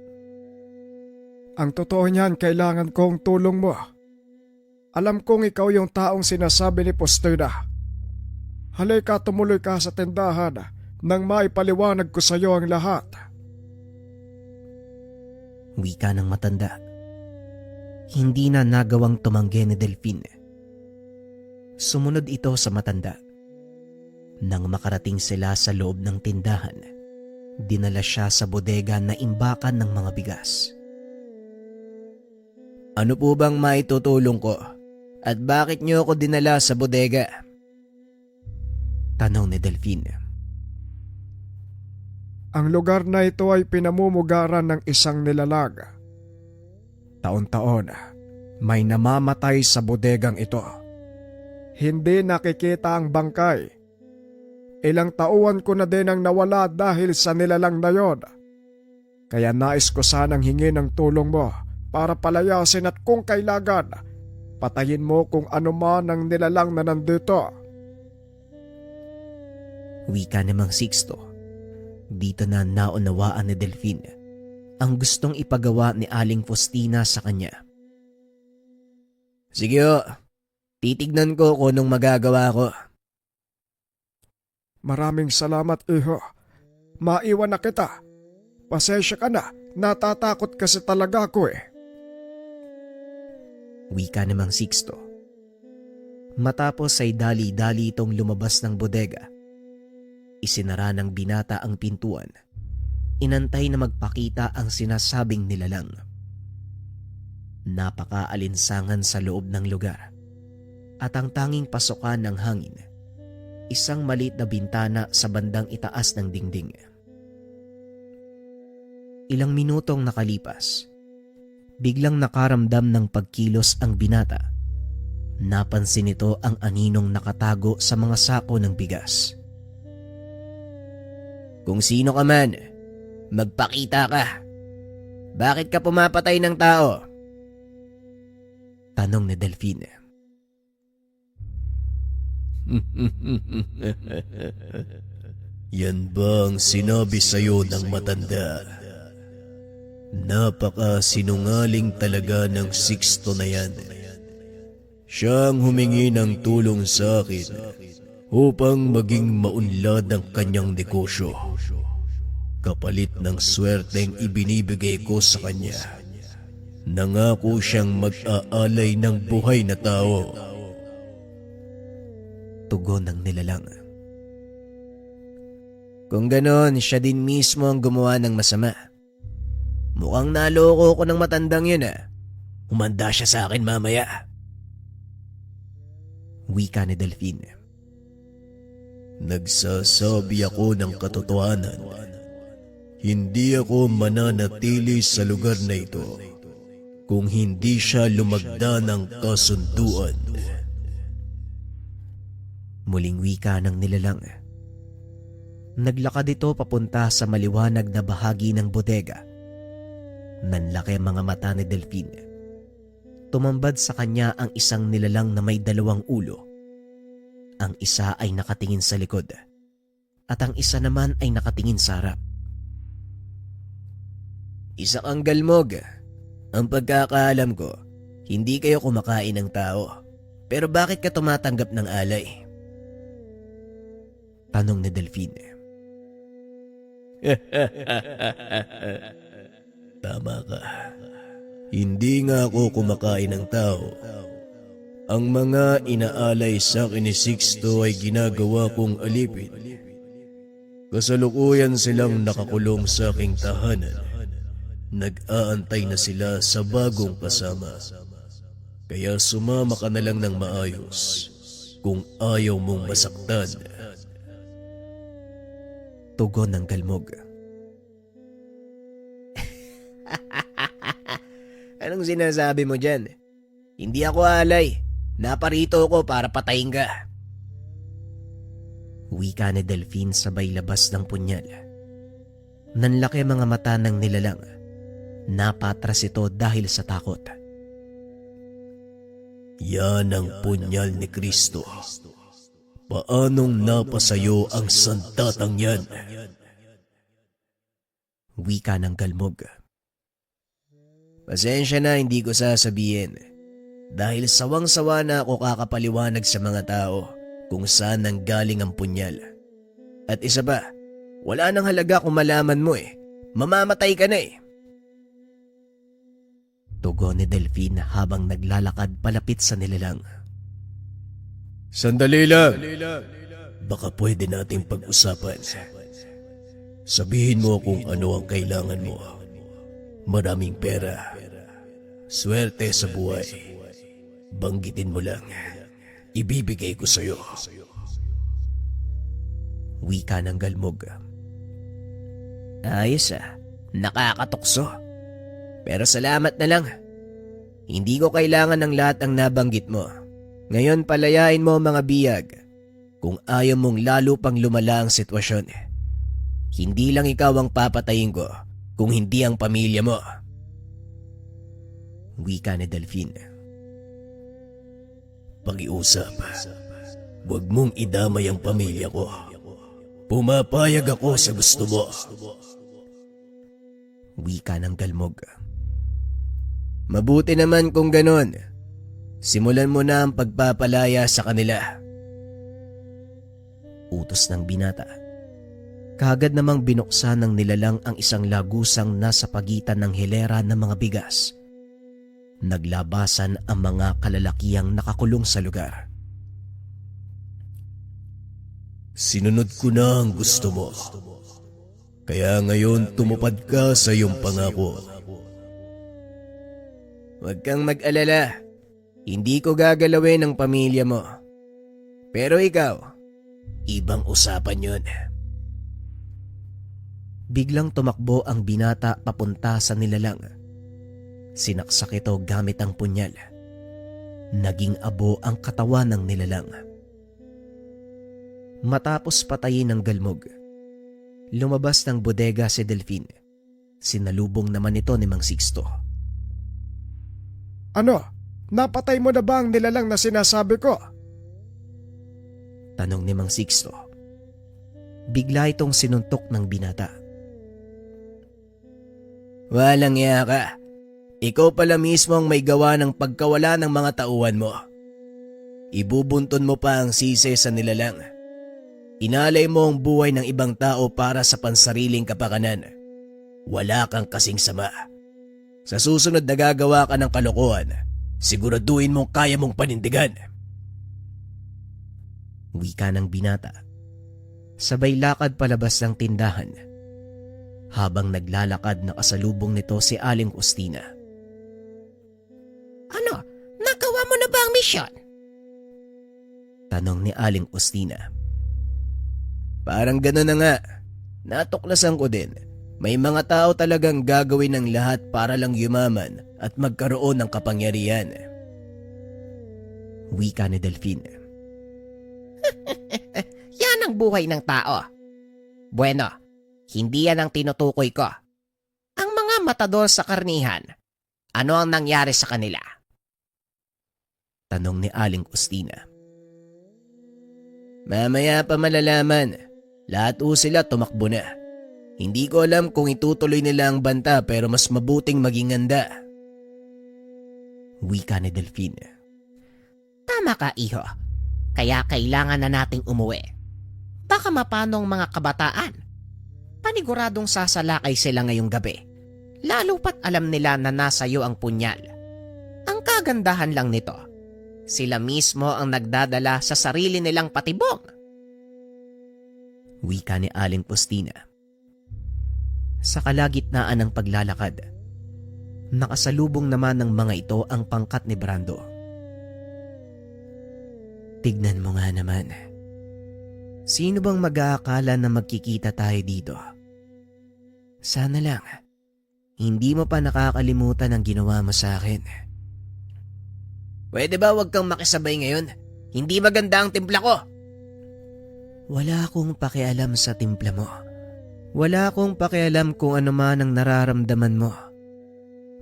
Ang totoo niyan, kailangan kong tulong mo. Alam kong ikaw yung taong sinasabi ni Postura. Halika, tumuloy ka sa tindahan nang maipaliwanag ko sa iyo ang lahat. Wika ng matanda. Hindi na nagawang tumanggi ni Delphine. Sumunod ito sa matanda. Nang makarating sila sa loob ng tindahan, dinala siya sa bodega na imbakan ng mga bigas. Ano po bang maitutulong ko? At bakit niyo ako dinala sa bodega? Tanong ni Delphine. Ang lugar na ito ay pinamumugaran ng isang nilalag. Taon-taon, may namamatay sa bodegang ito. Hindi nakikita ang bangkay. Ilang tauan ko na din ang nawala dahil sa nilalang na yon. Kaya nais ko sanang hingi ng tulong mo para palayasin at kung kailangan, patayin mo kung ano man ang nilalang na nandito. Wika namang Sixto. Dito na naunawaan ni Delphine ang gustong ipagawa ni Aling Faustina sa kanya. Sige ho, titignan ko kung anong magagawa ko. Maraming salamat, iho. Maiwan na kita. Pasensya ka na, natatakot kasi talaga ako eh. Wika namang Sixto. Matapos ay dali-dali itong lumabas ng bodega. Isinara ng binata ang pintuan. Inantay na magpakita ang sinasabing nilalang. Napaka-alinsangan sa loob ng lugar. At ang tanging pasukan ng hangin, isang maliit na bintana sa bandang itaas ng dingding. Ilang minutong nakalipas, biglang nakaramdam ng pagkilos ang binata. Napansin nito ang aninong nakatago sa mga sako ng bigas. Kung sino ka man, magpakita ka. Bakit ka pumapatay ng tao? Tanong ni Delphine. Yan bang sinabi sa'yo ng matanda? Napaka-sinungaling talaga ng Sixto na yan. Siyang humingi ng tulong sa akin upang maging maunlad ang kanyang negosyo. Kapalit ng swerteng ibinibigay ko sa kanya, nangako siyang mag-aalay ng buhay na tao. Tugon ng nilalang. Kung ganon, siya din mismo ang gumawa ng masama. Mukhang naloko ko ng matandang yun Humanda siya sa akin mamaya. Wika ni Delphine. Nagsasabi ako ng katotohanan. Hindi ako mananatili sa lugar na ito kung hindi siya lumagda ng kasunduan. Muling wika ng nilalang. Naglakad ito papunta sa maliwanag na bahagi ng bodega. Nanlaki ang mga mata ni Delphine. Tumambad sa kanya ang isang nilalang na may 2 ulo. Ang isa ay nakatingin sa likod at ang isa naman ay nakatingin sa harap. Isa kang galmog. Ang pagkakaalam ko, hindi kayo kumakain ng tao. Pero bakit ka tumatanggap ng alay? Tanong ni Delphine. Tama ka. Hindi nga ako kumakain ng tao. Ang mga inaalay sa akin ni Sixto ay ginagawa kong alipin. Kasalukuyan silang nakakulong sa aking tahanan. Nag-aantay na sila sa bagong kasama. Kaya sumama ka na lang ng maayos kung ayaw mong masaktan. Tugon ng galmog. Anong sinasabi mo dyan? Hindi ako alay. Naparito ako para patayin ka. Wika ni Delphine sabay labas ng punyal. Nanlaki mga mata ng nilalang. Napatras ito dahil sa takot. Yan ang punyal ni Kristo. Paanong napasayo ang sandatang yan? Wika ng galmog. Pasensya na, hindi ko sasabihin. Dahil sawang-sawa na ako kakapaliwanag sa mga tao kung saan nanggaling ang punyal. At isa pa, wala nang halaga kung malaman mo Mamamatay ka na Tugon ni Delphine habang naglalakad palapit sa nilalang. Sandali lang. Baka pwede nating pag-usapan. Sabihin mo kung ano ang kailangan mo. Maraming pera. Swerte sa buhay. Banggitin mo lang. Ibibigay ko sa'yo. Wika ng galmog. Ayos nakakatukso. Pero salamat na lang. Hindi ko kailangan ng lahat ang nabanggit mo. Ngayon palayain mo mga biyag. Kung ayaw mong lalo pang lumala ang sitwasyon. Hindi lang ikaw ang papatayin ko, kung hindi ang pamilya mo. Wika ni Delphine. Pag-iusap. Huwag mong idamay ang pamilya ko. Pumapayag ako sa gusto mo. Wika ng galmog. Mabuti naman kung ganon. Simulan mo na ang pagpapalaya sa kanila. Utos ng binata. Kaagad namang binuksan ng nilalang ang isang lagusang nasa pagitan ng hilera ng mga bigas. Naglabasan ang mga kalalakihang nakakulong sa lugar. Sinunod ko na ang gusto mo. Kaya ngayon tumupad ka sa iyong pangako. Huwag kang mag-alala. Hindi ko gagalawin ang pamilya mo. Pero ikaw, ibang usapan yun. Biglang tumakbo ang binata papunta sa nilalang. Sinaksak ito gamit ang punyal. Naging abo ang katawan ng nilalang. Matapos patayin ng galmog, lumabas ng bodega si Delphine. Sinalubong naman ito ni Mang Sixto. Ano? Napatay mo na ba ang nilalang na sinasabi ko? Tanong ni Mang Sixto. Bigla itong sinuntok ng binata. Walang iya ka. Ikaw pala mismo ang may gawa ng pagkawala ng mga tauhan mo. Ibubunton mo pa ang sisi sa nilalang. Inalay mo ang buhay ng ibang tao para sa pansariling kapakanan. Wala kang kasing sama. Sa susunod na gagawa ka ng kalokohan, siguraduhin mong kaya mong panindigan. Wika ng binata. Sabay lakad palabas ng tindahan. Habang naglalakad nakasalubong nito si Aling Ustina. Ano, nagawa mo na ba ang misyon? Tanong ni Aling Ustina. Parang gano'n na nga. Natuklasan ko din. May mga tao talagang gagawin ng lahat para lang yumaman at magkaroon ng kapangyarihan. Wika ni Delphine. Yan ang buhay ng tao. Bueno, hindi yan ang tinutukoy ko. Ang mga matador sa karnihan, ano ang nangyari sa kanila? Tanong ni Aling Ustina. Mamaya pa malalaman. Lahat o sila tumakbo na. Hindi ko alam kung itutuloy nila ang banta pero mas mabuting maging handa. Wika ni Delphine. Tama ka, iho. Kaya kailangan na nating umuwi. Baka mapano ang mga kabataan. Paniguradong sasalakay sila ngayong gabi. Lalo pat alam nila na nasa iyo ang punyal. Ang kagandahan lang nito, sila mismo ang nagdadala sa sarili nilang patibong. Wika ni Aling Ustina. Sa kalagitnaan ng paglalakad, nakasalubong naman ng mga ito ang pangkat ni Brando. Tignan mo nga naman. Sino bang mag-aakala na magkikita tayo dito? Sana lang, hindi mo pa nakakalimutan ang ginawa mo sa akin. Pwede ba wag kang makisabay ngayon? Hindi maganda ang timpla ko. Wala akong pakialam sa timpla mo. Wala akong pakialam kung ano man ang nararamdaman mo.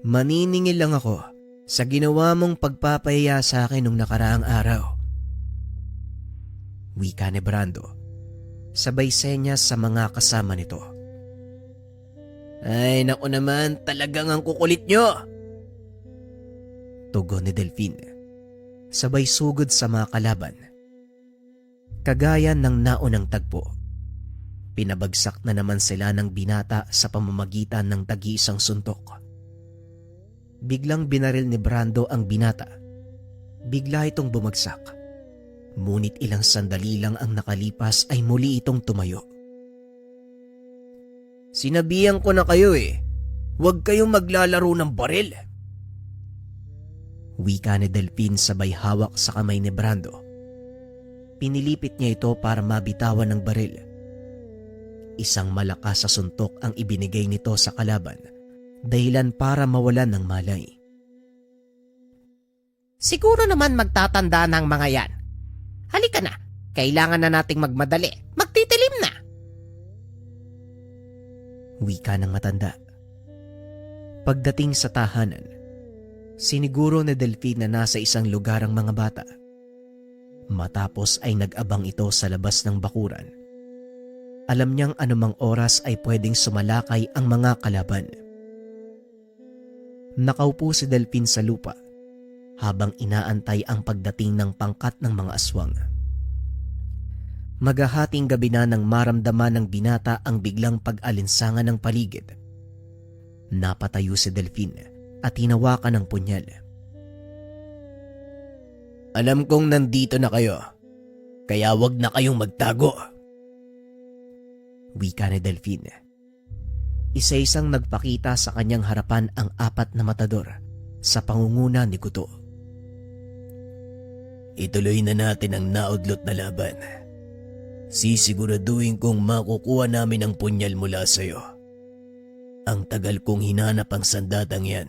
Maniningil lang ako sa ginawa mong pagpapahiya sa akin nung nakaraang araw. Wika ni Brando, sabay senyas sa mga kasama nito. Ay naku naman, talagang ang kukulit nyo. Tugon ni Delphine, sabay sugod sa mga kalaban. Kagaya ng naunang tagpo, pinabagsak na naman sila ng binata sa pamamagitan ng tag-iisang suntok. Biglang binaril ni Brando ang binata. Bigla itong bumagsak. Ngunit ilang sandali lang ang nakalipas ay muli itong tumayo. Sinabihan ko na kayo eh, huwag kayong maglalaro ng baril. Wika ni Delphine sabay hawak sa kamay ni Brando. Pinilipit niya ito para mabitawan ng baril. Isang malakas sa suntok ang ibinigay nito sa kalaban, dahilan para mawalan ng malay. Siguro naman magtatanda ng mga yan. Halika na, kailangan na nating magmadali. Magtitilim na. Wika ng matanda. Pagdating sa tahanan, siniguro ni Delphine na nasa isang lugar ang mga bata. Matapos ay nag-abang ito sa labas ng bakuran. Alam niyang anumang oras ay pwedeng sumalakay ang mga kalaban. Nakaupo si Delphine sa lupa habang inaantay ang pagdating ng pangkat ng mga aswang. Maghahating gabi na nang maramdaman ng binata ang biglang pag-alinsangan ng paligid. Napatayo si Delphine at hinawakan ng punyal. Alam kong nandito na kayo, kaya wag na kayong magtago. Wika ni Delphine. Isa-isang nagpakita sa kanyang harapan ang 4 na matador sa pangunguna ni Guto. Ituloy na natin ang naudlot na laban. Sisiguraduhin kong makukuha namin ang punyal mula sa iyo. Ang tagal kong hinanap ang sandatang yan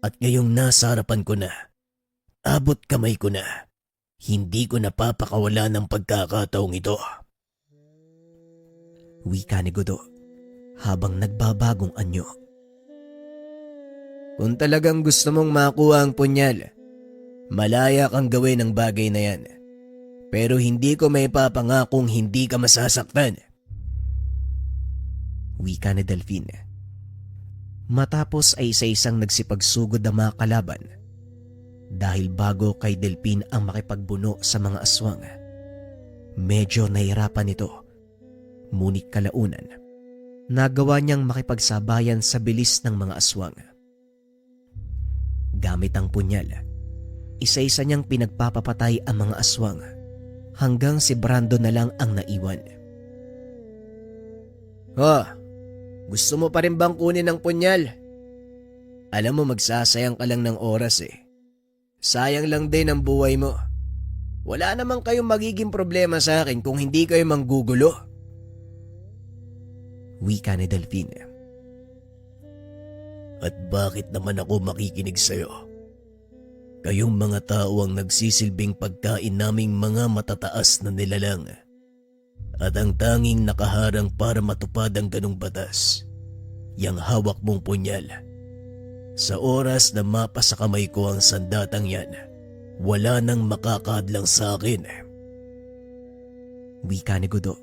at ngayong nasa harapan ko na. Abot kamay ko na. Hindi ko napapakawala ng pagkakataong ito. Wika ni Guto habang nagbabagong anyo. Kung talagang gusto mong makuha ang punyal, malaya kang gawin ang bagay na yan. Pero hindi ko may papangakong hindi ka masasaktan. Wika ni Delphine. Matapos ay isa-isang nagsipagsugod ang mga kalaban. Dahil bago kay Delphine ang makipagbuno sa mga aswang, Medyo nahirapan ito, ngunit kalaunan, nagawa niyang makipagsabayan sa bilis ng mga aswang. Gamit ang punyal, isa-isa niyang pinagpapapatay ang mga aswang hanggang si Brando na lang ang naiwan. Gusto mo pa rin bang kunin ang punyal? Alam mo, magsasayang ka lang ng oras eh. Sayang lang din ang buhay mo. Wala namang kayong magiging problema sa akin kung hindi kayo manggugulo. Wika ni Delphine. At bakit naman ako makikinig sa'yo? Kayong mga tao ang nagsisilbing pagkain naming mga matataas na nilalang. At ang tanging nakaharang para matupad ang ganong batas, yang hawak mong punyal. Sa oras na mapa sa kamay ko ang sandatang yan, wala nang makakadlang sa akin. Wika ni Godot.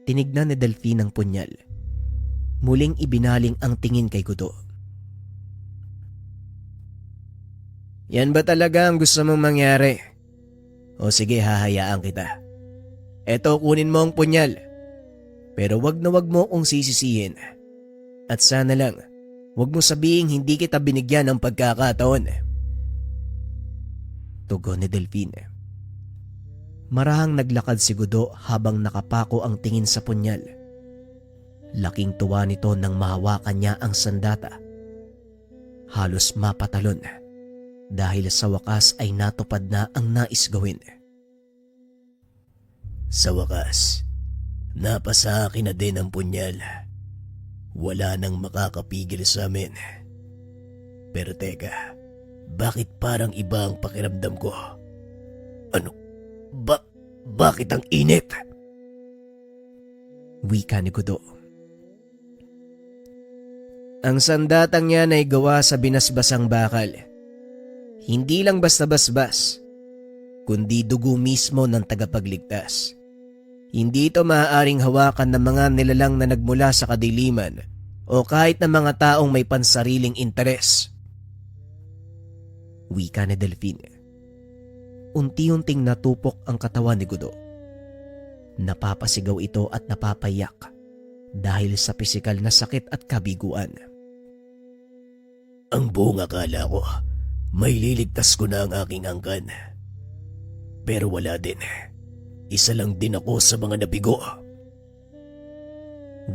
Tinignan ni Delphine ang punyal. Muling ibinaling ang tingin kay Godot. Yan ba talaga ang gusto mong mangyari? O sige, hahayaan kita. Eto, kunin mo ang punyal. Pero wag na wag mo kong sisisihin. At sana lang, wag mo sabihin hindi kita binigyan ng pagkakataon. Tugon ni Delphine. Marahang naglakad si Godot habang nakapako ang tingin sa punyal. Laking tuwa nito nang mahawakan niya ang sandata. Halos mapatalon dahil sa wakas ay natupad na ang nais gawin. Sa wakas, napasa akin na din ang punyal. Wala nang makakapigil sa amin. Pero teka, bakit parang iba ang pakiramdam ko? Ano? Bakit ang init? Wika ni Godot. Ang sandatang yan ay gawa sa binasbasang bakal. Hindi lang basta basbas, kundi dugo mismo ng tagapagligtas. Hindi ito maaaring hawakan ng mga nilalang na nagmula sa kadiliman o kahit ng mga taong may pansariling interes. Wika ni Delphine. Unti-unting natupok ang katawan ni Godot. Napapasigaw ito at napapayak dahil sa pisikal na sakit at kabiguan. Ang buong akala ko, may liligtas ko na ang aking angkan. Pero wala din. Isa lang din ako sa mga nabigo.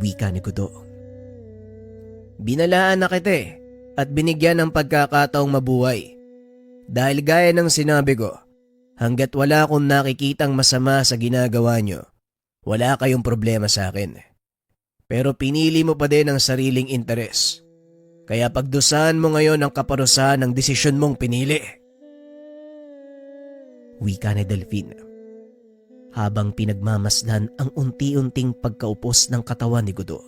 Wika ni Godot. Binalaan na kita at binigyan ng pagkakataong mabuhay. Dahil gaya ng sinabi ko, hanggat wala akong nakikitang masama sa ginagawa nyo, wala kayong problema sa akin. Pero pinili mo pa din ang sariling interes. Kaya pagdusahan mo ngayon ang kaparusahan ng desisyon mong pinili. Wika ni Delphine. Habang pinagmamasdan ang unti-unting pagkaupos ng katawan ni Godot.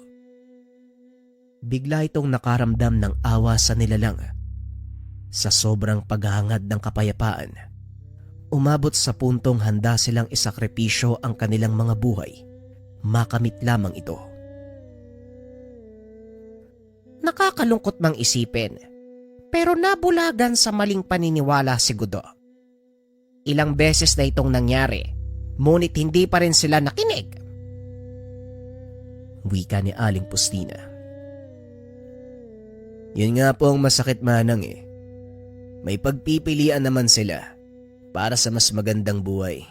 Bigla itong nakaramdam ng awa sa nilalang. Sa sobrang paghahangad ng kapayapaan, umabot sa puntong handa silang isakripisyo ang kanilang mga buhay. Makamit lamang ito. Nakakalungkot mang isipin, pero nabulagan sa maling paniniwala si Godot. Ilang beses na itong nangyari, ngunit hindi pa rin sila nakinig. Wika ni Aling Pustina. Yun nga po ang masakit, Manang eh. May pagpipilian naman sila para sa mas magandang buhay.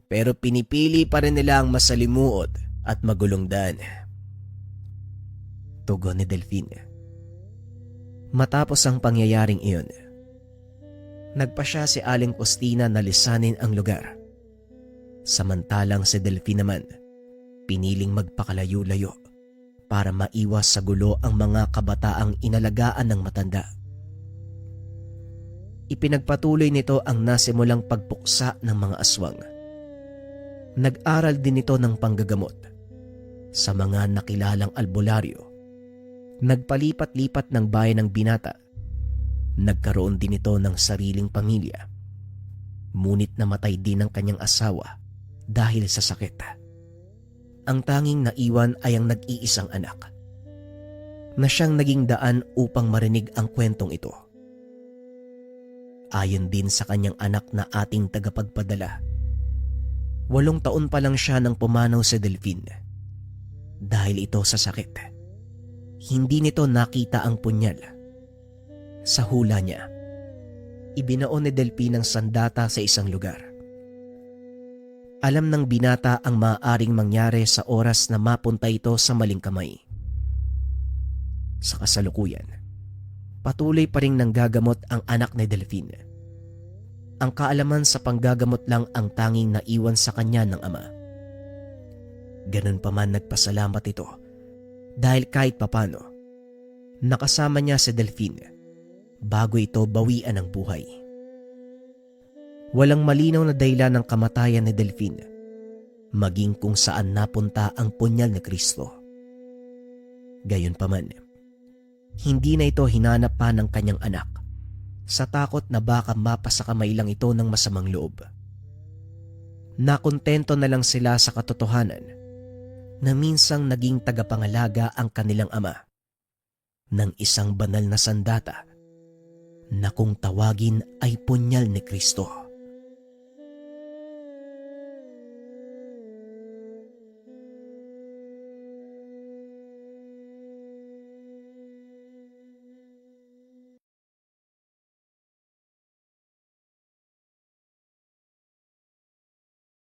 Pero pinipili pa rin nila ang masalimuot at magulong daan. Tugon ni Delphine. Matapos ang pangyayaring iyon, nagpa siya si Aling Pustina na lisanin ang lugar. Samantalang si Delphine naman, piniling magpakalayo-layo para maiwas sa gulo ang mga kabataang inalagaan ng matanda. Ipinagpatuloy nito ang nasimulang pagpuksa ng mga aswang. Nag-aral din ito ng panggagamot sa mga nakilalang albularyo. Nagpalipat-lipat ng bayan ng binata. Nagkaroon din ito ng sariling pamilya. Ngunit namatay din ang kanyang asawa dahil sa sakit. Ang tanging naiwan ay ang nag-iisang anak na siyang naging daan upang marinig ang kwentong ito. Ayon din sa kanyang anak na ating tagapagpadala, 8 taon pa lang siya nang pumanaw si Delphine. Dahil ito sa sakit, hindi nito nakita ang punyal. Sa hula niya, ibinaon ni Delphine ang sandata sa isang lugar. Alam ng binata ang maaaring mangyari sa oras na mapunta ito sa maling kamay. Sa kasalukuyan, patuloy pa ring nanggagamot ang anak ni Delphine. Ang kaalaman sa panggagamot lang ang tanging naiwan sa kanya ng ama. Ganun pa man nagpasalamat ito dahil kahit papano, nakasama niya si Delphine bago ito bawian ng buhay. Walang malinaw na dahilan ng kamatayan ni Delphine, maging kung saan napunta ang punyal ni Kristo. Gayunpaman, hindi na ito hinanap pa ng kanyang anak sa takot na baka mapasakamay lang ito ng masamang loob. Nakontento na lang sila sa katotohanan na minsang naging tagapangalaga ang kanilang ama ng isang banal na sandata na kung tawagin ay punyal ni Kristo.